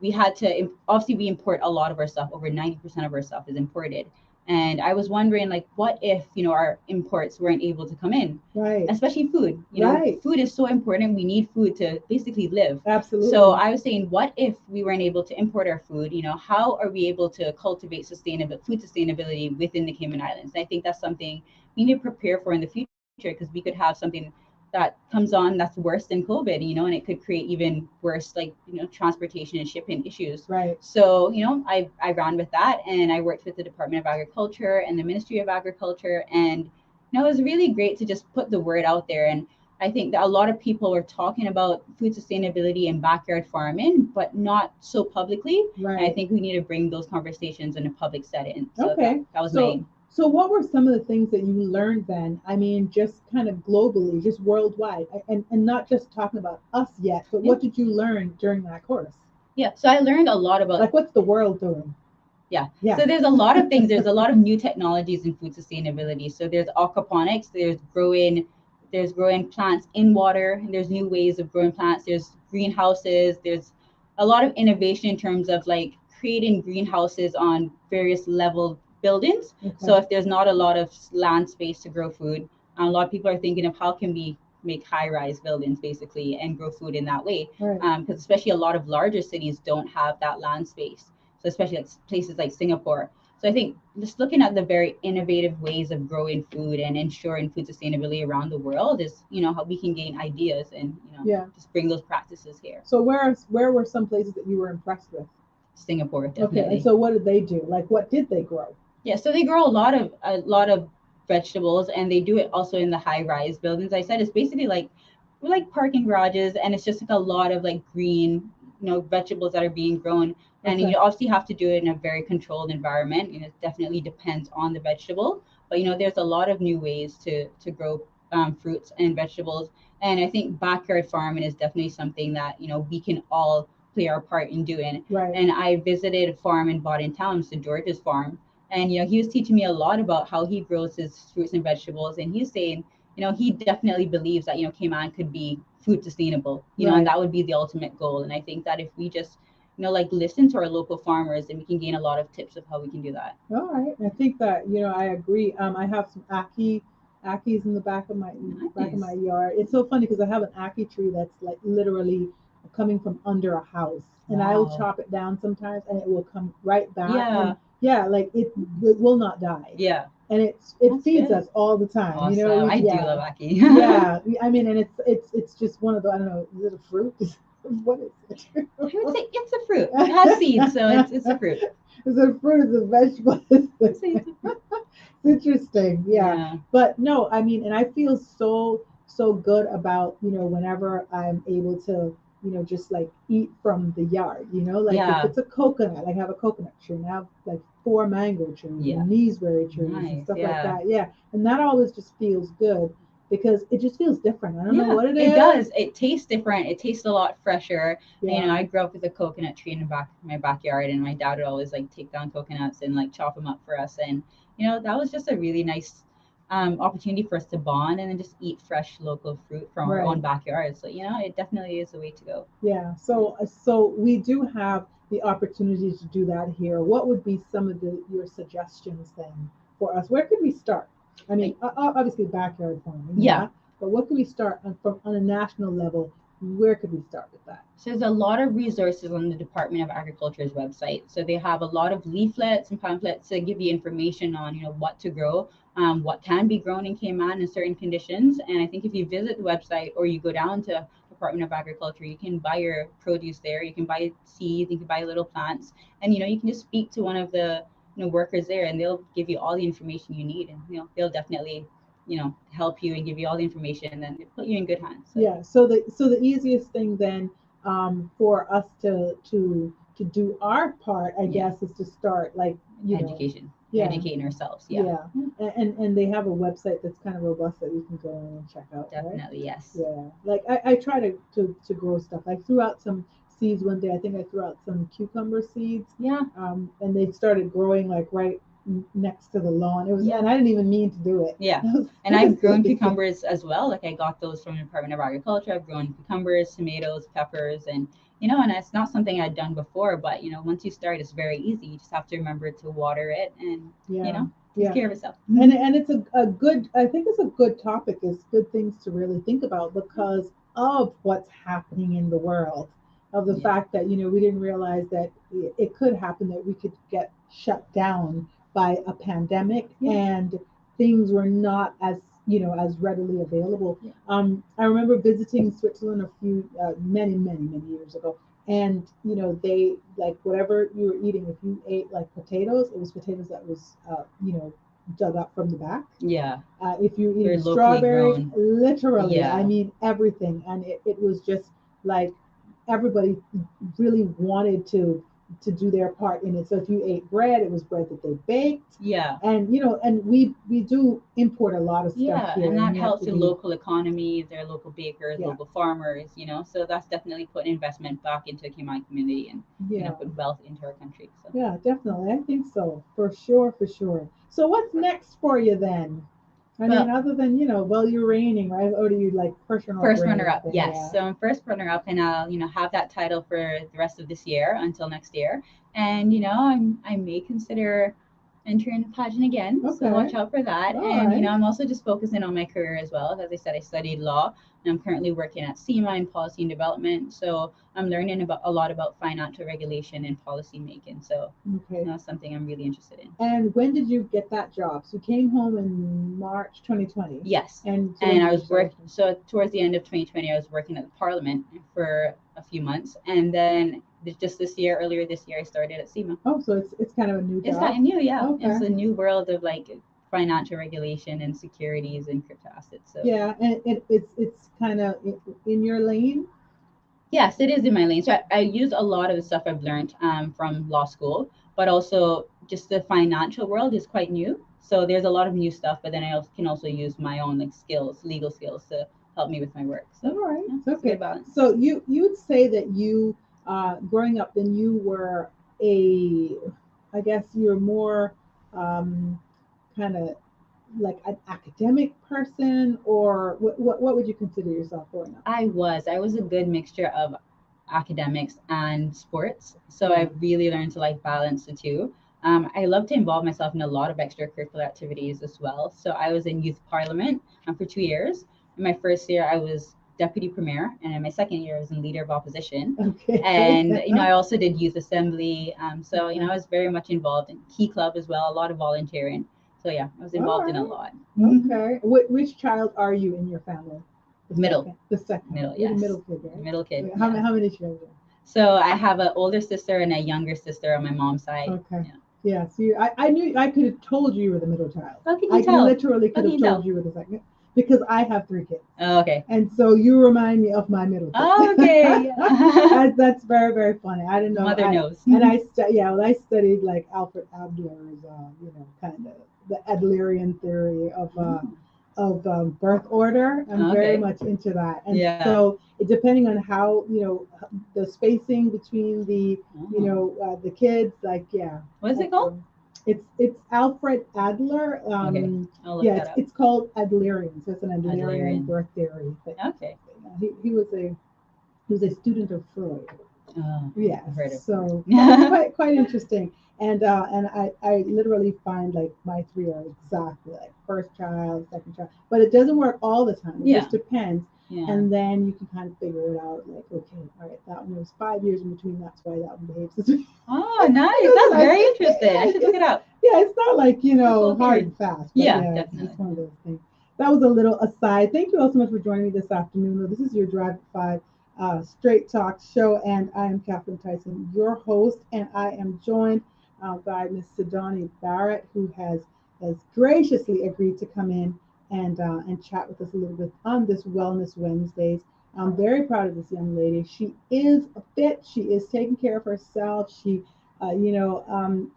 we had to, obviously we import a lot of our stuff. Over 90% of our stuff is imported. And I was wondering, like, what if, our imports weren't able to come in? Right. Especially food. Right. Food is so important. We need food to basically live. Absolutely. So I was saying, what if we weren't able to import our food? How are we able to cultivate food sustainability within the Cayman Islands? And I think that's something we need to prepare for in the future because we could have something that comes on that's worse than COVID, and it could create even worse, like, transportation and shipping issues. Right. So, I ran with that and I worked with the Department of Agriculture and the Ministry of Agriculture. And, it was really great to just put the word out there. And I think that a lot of people were talking about food sustainability and backyard farming, but not so publicly. Right. And I think we need to bring those conversations in a public setting. So okay. That was my aim. So what were some of the things that you learned then? I mean, just kind of globally, just worldwide, and not just talking about us yet, but what did you learn during that course? Yeah, so I learned a lot about, like, what's the world doing? Yeah. So there's a lot of things. There's a lot of new technologies in food sustainability. So there's aquaponics, there's growing plants in water, and there's new ways of growing plants. There's greenhouses. There's a lot of innovation in terms of like creating greenhouses on various level buildings. Okay. So if there's not a lot of land space to grow food, a lot of people are thinking of how can we make high-rise buildings basically and grow food in that way. Right. Because especially a lot of larger cities don't have that land space. So especially like places like Singapore. So I think just looking at the very innovative ways of growing food and ensuring food sustainability around the world is, how we can gain ideas and, just bring those practices here. So where were some places that you were impressed with? Singapore, definitely. Okay, and so what did they do? Like, what did they grow? Yeah, so they grow a lot of vegetables, and they do it also in the high-rise buildings. I said it's basically like parking garages, and it's just like a lot of like green vegetables that are being grown, and Okay. you obviously have to do it in a very controlled environment, and it definitely depends on the vegetable. But there's a lot of new ways to grow fruits and vegetables, and I think backyard farming is definitely something that we can all play our part in doing. Right. And I visited a farm in Bodden Town, Mr. George's farm, and he was teaching me a lot about how he grows his fruits and vegetables, and he's saying he definitely believes that Cayman could be food sustainable, and Right. that would be the ultimate goal. And I think that if we just like listen to our local farmers, then we can gain a lot of tips of how we can do that. All right. I think that I agree. I have some akis in the back of my Nice. yard. It's so funny because I have an aki tree that's like literally coming from under a house, and I will Wow. chop it down sometimes, and it will come right back. Yeah. And yeah, like it will not die, Yeah. and it That's feeds good. us all the time. Awesome. I do Yeah, love Aki. yeah. I mean, and it's just one of the, I don't know, is it a fruit? What is it? I would say it's a fruit. It has seeds, so it's a fruit. Is it a fruit? Is it a vegetable? I'd say it's a fruit. It's interesting, yeah. Yeah. But no, I mean, and I feel so good about whenever I'm able to just like eat from the yard. Like if Yeah. it's a coconut, like I have a coconut tree, and I have like 4 mango trees Yeah. and gooseberry trees and Nice. stuff like Yeah. that. Yeah, and that always just feels good because it just feels different. I don't know Yeah, what it it is. does. It tastes different. It tastes a lot fresher. Yeah, I grew up with a coconut tree in my backyard, and my dad would always like take down coconuts and like chop them up for us. And that was just a really nice opportunity for us to bond and then just eat fresh local fruit from our right. own backyard. So it definitely is the way to go. Yeah, so we do have the opportunity to do that here. What would be some of your suggestions then for us? Where could we start? I mean, Like, obviously backyard farming, yeah. yeah, but what could we start on a national level? Where could we start with that? So there's a lot of resources on the Department of Agriculture's website. So they have a lot of leaflets and pamphlets to give you information on, what to grow, what can be grown in Cayman in certain conditions. And I think if you visit the website or you go down to Department of Agriculture, you can buy your produce there. You can buy seeds, you can buy little plants, and you can just speak to one of the workers there, and they'll give you all the information you need, and they'll definitely help you and give you all the information, and then they put you in good hands. So Yeah, so the easiest thing then for us to do our part, I yeah, guess, is to start like education, yeah. educating ourselves. Yeah, Yeah, and they have a website that's kind of robust that we can go in and check out, right? definitely. Yes. Yeah, like I try to grow stuff. I threw out some seeds one day. I think I threw out some cucumber seeds, Yeah. and they started growing like right next to the lawn. It was, Yeah. and I didn't even mean to do it. Yeah. It was, And it I've was grown lazy. cucumbers as well. Like I got those from the Department of Agriculture. I've grown cucumbers, tomatoes, peppers, and and it's not something I'd done before, but once you start, it's very easy. You just have to remember to water it and Yeah, take yeah. care of itself. And it's a good, I think it's a good topic. It's good things to really think about because of what's happening in the world, of the Yeah. fact that we didn't realize that it could happen, that we could get shut down by a pandemic, Yeah. and things were not as readily available. Yeah. I remember visiting Switzerland a few many years ago, and they, like, whatever you were eating, if you ate like potatoes, it was potatoes that was dug up from the back. Yeah. If you're They're eating locally strawberries, grown. literally, I Yeah. mean everything, and it was just like everybody really wanted to do their part in it. So if you ate bread, it was bread that they baked, Yeah. and and we do import a lot of stuff Yeah, here, and and that we have helps to the be, local economy, their local bakers, yeah, local farmers, so that's definitely putting investment back into the Cayman community and, yeah. put wealth into our country. So Yeah, definitely. I think so. For sure, for sure. So what's next for you then? I mean, well, other than, well, you're reigning, right? Or do you like personal first reign runner up, thing? yes. Yeah. So I'm first runner up, and I'll, have that title for the rest of this year until next year. And I may consider entering a pageant again, so Okay. watch out for that. All And right. I'm also just focusing on my career as well. As I said, I studied law, and I'm currently working at SEMA in policy and development. So I'm learning about a lot about financial regulation and policy making. So Okay. that's something I'm really interested in. And when did you get that job? So you came home in March 2020. Yes. And so when And did I you was start? so towards the end of 2020, I was working at the Parliament for a few months, and then just this year, earlier this year, I started at SEMA. Oh, so it's kind of a new It's job. kind of new, yeah. Okay. It's a new world of like financial regulation and securities and crypto assets. So Yeah, and it's kind of in your lane. Yes, it is in my lane. So I use a lot of the stuff I've learned from law school, but also just the financial world is quite new. So there's a lot of new stuff, but then I also can also use my own like skills, legal skills to help me with my work. All So right, yeah, it's a good okay. balance. So you would say that you, growing up, then you were a, I guess you're more kind of like an academic person, or what would you consider yourself growing up? I was a good mixture of academics and sports. So Yeah. I really learned to like balance the two. I love to involve myself in a lot of extracurricular activities as well. So I was in youth parliament for 2 years. In my first year, I was deputy premier, and in my second year, I was in leader of opposition. Okay. And I also did youth assembly. So Okay. I was very much involved in key club as well, a lot of volunteering. So yeah, I was All involved in a right. lot. Okay. Which child are you in your family? The Middle, second. The second. middle, You're the yes, middle kid, right? middle kid, How yeah. how many children? So I have an older sister and a younger sister on my mom's side. Okay. Yeah. Yeah. So I knew I could have told you were the middle child. How can you I tell? literally How could can have you told tell? you were the second because I have three kids. Oh, okay. And so you remind me of my middle kid. Oh, okay. That's very, very funny. I don't know. Mother knows. Yeah, well, I studied like Alfred Adler's, kind of the Adlerian theory of birth order. I'm very Okay. much into that. And Yeah. so depending on how, the spacing between Oh. the kids, like, yeah. What is it called? It's Alfred Adler. Okay. I'll look Yeah, that up. it's called Adlerian. So it's an Adlerian Adlerian. birth theory. But Okay. he was a student of Freud. Oh, Yes, I've heard of so it. quite interesting. And I literally find like my three are exactly like first child, second child, but it doesn't work all the time. It Yeah. just depends. Yeah. And then you can kind of figure it out, like, okay, all right, that one was 5 years in between. That's why that one behaves this way. Oh, nice. That's very interesting. I should look it up. Yeah, it's not like, Cool hard theory. and fast, but Yeah, yeah, it's just definitely. one of those things. That was a little aside. Thank you all so much for joining me this afternoon. This is your Drive at 5 Straight Talk show, and I am Catherine Tyson, your host, and I am joined by Miss Sadani Barrett, who has graciously agreed to come in and chat with us a little bit on this Wellness Wednesdays. I'm very proud of this young lady. She is fit. She is taking care of herself. She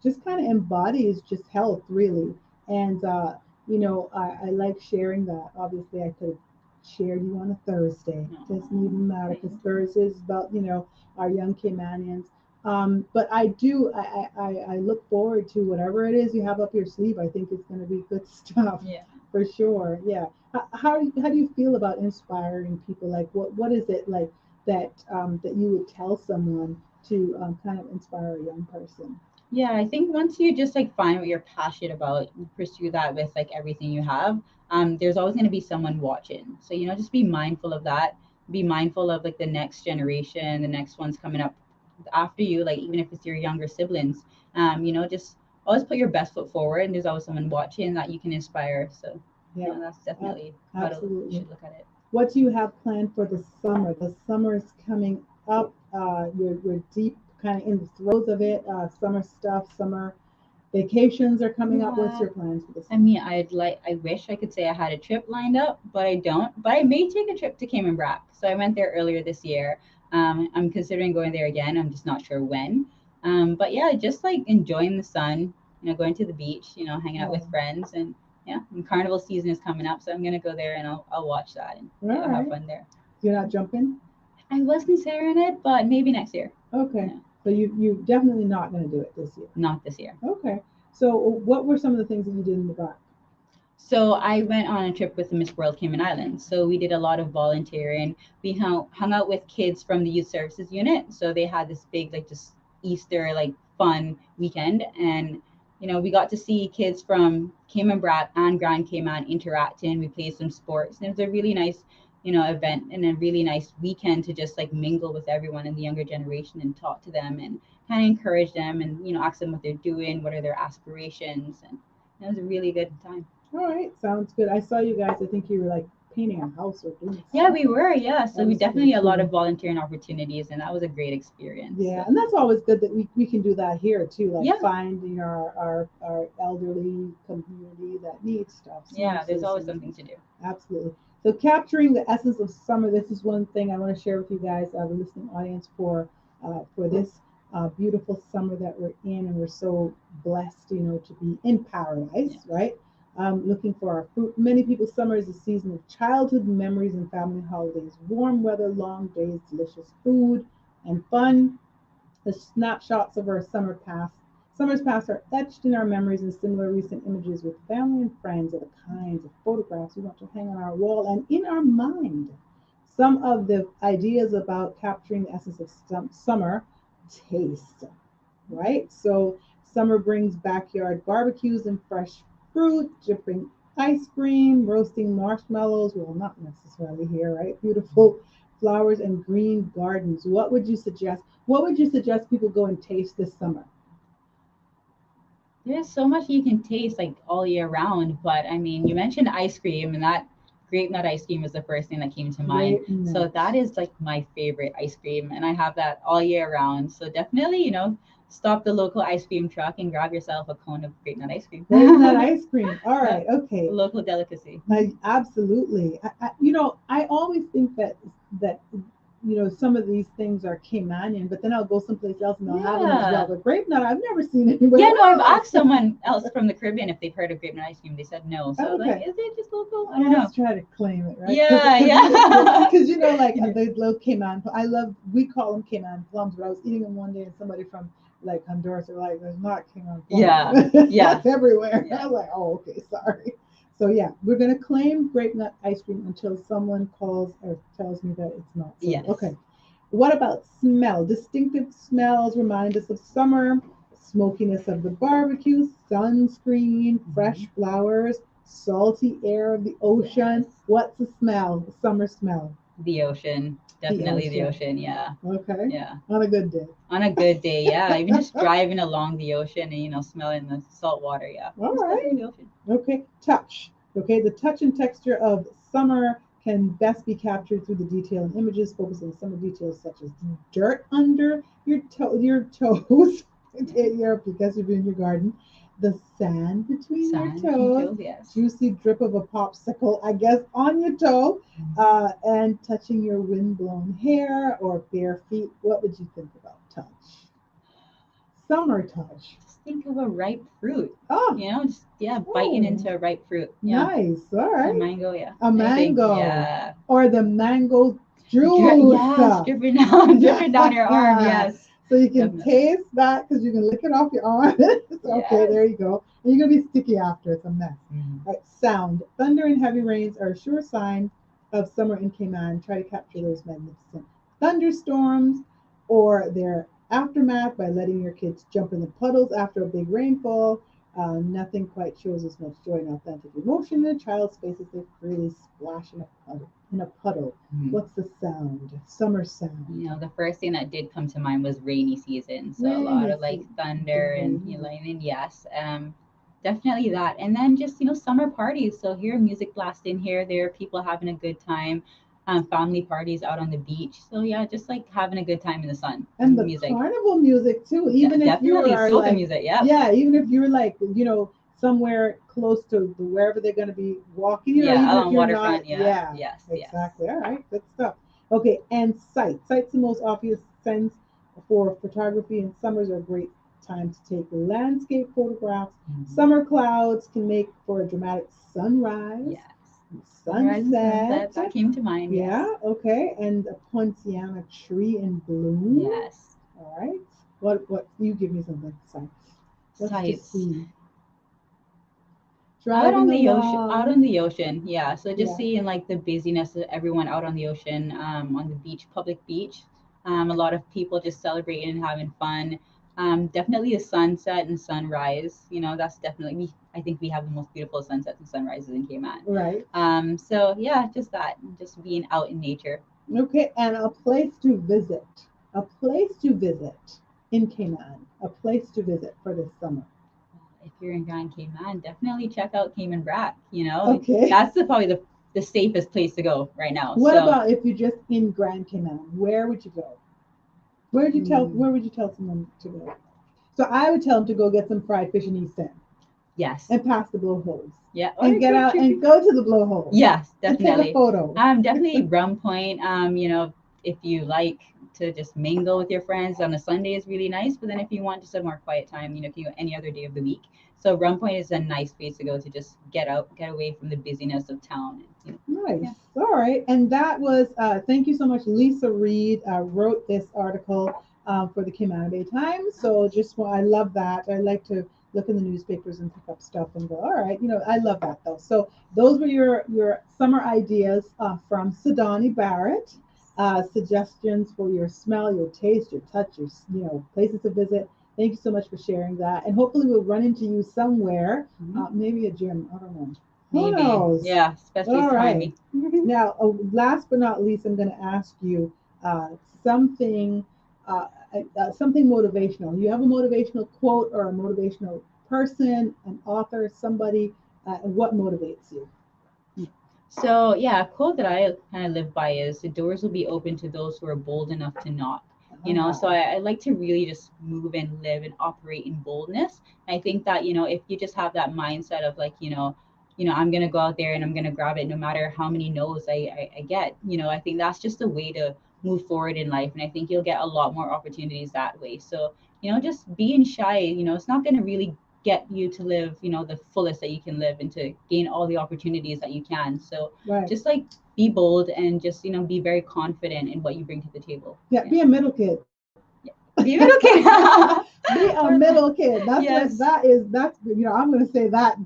just kind of embodies just health, really. And, I like sharing that. Obviously, I could have shared you on a Thursday. It doesn't even matter because Thursday is about, our young Caymanians. But I do, I look forward to whatever it is you have up your sleeve. I think it's going to be good stuff. Yeah. For sure. Yeah. How do you feel about inspiring people? Like, what is it like that you would tell someone to kind of inspire a young person? Yeah, I think once you just like find what you're passionate about, you pursue that with like everything you have, there's always going to be someone watching. So, just be mindful of that. Be mindful of like the next generation, the next ones coming up after you, like even if it's your younger siblings, just always put your best foot forward, and there's always someone watching that you can inspire. So, Yeah, that's definitely how you absolutely. should look at it. What do you have planned for the summer? The summer is coming up. We're deep kind of in the throes of it. Summer stuff, summer vacations are coming up. What's Yeah. your plans for the I summer? mean, I wish I could say I had a trip lined up, but I don't. But I may take a trip to Cayman Brac. So I went there earlier this year. I'm considering going there again. I'm just not sure when. But yeah, just like enjoying the sun, going to the beach, hanging out with Oh, friends, and yeah, and carnival season is coming up, so I'm gonna go there and I'll watch that and all have right. fun there. You're not jumping? I was considering it, but maybe next year. Okay. Yeah, So you definitely not going to do it this year. not this year. Okay. So what were some of the things that you did in the back? So I went on a trip with the Miss World Cayman Islands. So we did a lot of volunteering. We hung out with kids from the youth services unit. So they had this big like just Easter like fun weekend, and we got to see kids from Cayman Brac and Grand Cayman interacting. We played some sports, and it was a really nice event and a really nice weekend to just like mingle with everyone in the younger generation and talk to them and kind of encourage them and ask them what they're doing, what are their aspirations, and it was a really good time. All right, sounds good. I saw you guys. I think you were like painting a house or doing Yeah, we something. were. Yeah. So That we was definitely pretty had a lot cool. of volunteering opportunities, and that was a great experience. Yeah, So and that's always good that we can do that here too, like yeah, finding our elderly community that needs stuff, senior yeah. There's always citizens. something to do. Absolutely. So capturing the essence of summer. This is one thing I want to share with you guys, the listening audience, for this beautiful summer that we're in, and we're so blessed, to be in paradise, Yes. right? Looking for our fruit. Many people, summer is a season of childhood memories and family holidays, warm weather, long days, delicious food, and fun. The snapshots of our summer's past are etched in our memories and similar recent images with family and friends are the kinds of photographs we want to hang on our wall and in our mind. Some of the ideas about capturing the essence of summer: taste, right? So summer brings backyard barbecues and fresh fruit, dripping ice cream, roasting marshmallows. Well, not necessarily here, right? Beautiful flowers and green gardens. What would you suggest? What would you suggest people go and taste this summer? There's so much you can taste like all year round, but I mean, you mentioned ice cream, and that grape nut ice cream was the first thing that came to mind. Great So nut. that is like my favorite ice cream, and I have that all year round. So definitely, stop the local ice cream truck and grab yourself a cone of grape nut ice cream. Great nut ice cream. All Yeah, right. Okay. local delicacy. Absolutely. I always think that some of these things are Caymanian, but then I'll go someplace else and they'll have them as well. Yeah. But grape nut, I've never seen anywhere Yeah, no, I've else. asked someone else from the Caribbean if they've heard of grape nut ice cream. They said no. So I was like, Okay. is it just local? I Well, don't know. let's try to claim it, right? Yeah, yeah. Because like the little Cayman, we call them Cayman plums, but I was eating them one day and somebody from like Honduras were like, "There's not Cayman Yeah, plums." yeah, That's everywhere. I yeah. was like, "Oh, okay, sorry." So yeah, we're gonna claim grape nut ice cream until someone calls or tells me that it's not so. Yes. Okay. What about smell? Distinctive smells remind us of summer, smokiness of the barbecue, sunscreen, fresh flowers, salty air of the ocean. Yes. What's the smell? The summer smell. The ocean. The Definitely the ocean. ocean. Yeah. Okay. Yeah. On a good day. On a good day, yeah. Even just driving along the ocean and smelling the salt water, yeah. All It's right. definitely the ocean. Okay. Touch. Okay. The touch and texture of summer can best be captured through the detail in images, focusing on summer details such as dirt under your toes. Yeah. Because you're in your garden. The sand between your Sand between toes, toes, yes. juicy drip of a popsicle, I guess, on your toe, and touching your windblown hair or bare feet. What would you think about touch? Summer touch. Just think of a ripe fruit. Oh, Just biting oh, into a ripe fruit. Yeah. nice. All A right. mango, yeah. A Anything. mango Yeah. or the mango juice. Yes, dripping down your arm, yes. So you can Definitely. taste that because you can lick it off your arm. Okay, Yes. there you go. And you're gonna be sticky after. It's a mess. Mhm. All right, sound. Thunder and heavy rains are a sure sign of summer in Cayman. Try to capture those magnificent thunderstorms or their aftermath by letting your kids jump in the puddles after a big rainfall. Nothing quite shows as much joy and authentic emotion in a child's face as they freely splash in a puddle. Mhm. What's the sound? Summer sound. The first thing that did come to mind was rainy season. So a lot Rainy of like season. thunder and lightning, yes. Definitely that. And then just summer parties. So here music blasting here, there, people having a good time. Family parties out on the beach. So yeah, just like having a good time in the sun. And the Music. carnival music too. Even if you Definitely are soca like, music, yeah. yeah, even if you're like, somewhere close to wherever they're going to be walking, even Yeah, if on you're waterfront, not, yeah. yeah, Yes, yes. exactly. All right, good stuff. Okay, and sight. Sight's the most obvious sense for photography, and summers are a great time to take landscape photographs. Mhm. Summer clouds can make for a dramatic sunrise, Yes. Sunrise and sunset, sunset. that came to mind, yes. Yeah, okay, and a poinciana tree in bloom. Yes. All right. What you give me something sights. Let's just Sights. see. Out on Driving the ocean, out on along. the ocean, yeah. So just Yeah. seeing like the busyness of everyone out on the ocean, on the beach, public beach. A lot of people just celebrating and having fun. Definitely a sunset and sunrise. That's definitely I think we have the most beautiful sunsets and sunrises in Cayman. Right. So yeah, just that, just being out in nature. Okay, and a place to visit. A place to visit in Cayman. A place to visit for this summer. If you're in Grand Cayman, definitely check out Cayman Brac. Okay. That's probably the safest place to go right now. What So about if you're just in Grand Cayman? Where would you go? Where would you tell someone to go? So I would tell them to go get some fried fish in East End. Yes. and pass the blowholes. Yeah. And get out and go to the blowhole. Yes, And take definitely. a photo. Definitely Rum Point. If you like to just mingle with your friends on a Sunday is really nice. But then if you want just a more quiet time, you can go any other day of the week. So Rum Point is a nice place to go to just get out, get away from the busyness of town. Nice. Yeah. All right. And that was, thank you so much. Lisa Reed wrote this article for the Kimana Bay Times. So I love that. I like to look in the newspapers and pick up stuff and go, all right, I love that though. So those were your summer ideas from Sadani Barrett. Suggestions for your smell, your taste, your touch, your, places to visit. Thank you so much for sharing that. And hopefully we'll run into you somewhere, maybe a gym. I don't know. Who Maybe. knows? Yeah, especially All right. timing. Now, last but not least, I'm going to ask you something, something motivational. You have a motivational quote or a motivational person, an author, somebody. What motivates you? So yeah, a quote that I kind of live by is the doors will be open to those who are bold enough to knock. So I like to really just move and live and operate in boldness. I think that, if you just have that mindset of like, I'm gonna go out there and I'm gonna grab it no matter how many no's I get. I think that's just a way to move forward in life. And I think you'll get a lot more opportunities that way. So, just being shy, it's not gonna really get you to live, the fullest that you can live and to gain all the opportunities that you can. So Right. just like be bold and just, be very confident in what you bring to the table. Yeah, be a middle kid. Be a middle kid. Be a middle kid. That's Yes. that's I'm gonna say that's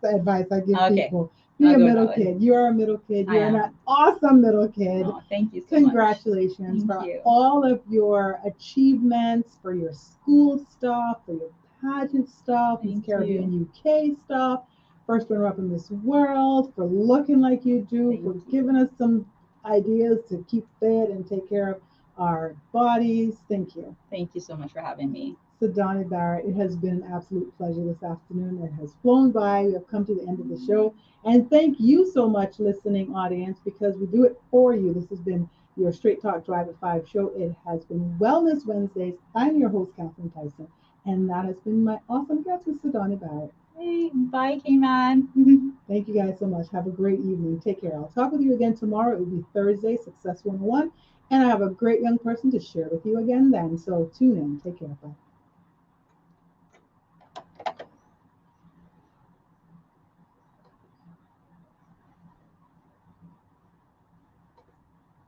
the advice I give Okay. people. Be I'll a go middle that way. kid. You're a middle kid. I You're am. an awesome middle kid. Oh, thank you so Congratulations much. for Thank you. all of your achievements, for your school stuff, for your pageant stuff, Miss Thank Caribbean you. UK stuff, first runner up in Miss World, for looking like you do, Thank for you. giving us some ideas to keep fit and take care of our bodies. Thank you. Thank you so much for having me. Sadani Barrett, it has been an absolute pleasure this afternoon. It has flown by. We have come to the end of the show. And thank you so much, listening audience, because we do it for you. This has been your Straight Talk Drive at 5 show. It has been Wellness Wednesdays. I'm your host, Catherine Tyson. And that has been my awesome guest, Miss Sadani Barrett. Hey, bye, K-Man. Thank you guys so much. Have a great evening. Take care. I'll talk with you again tomorrow. It will be Thursday, Success 101. And I have a great young person to share with you again then. So tune in. Take care. Bye.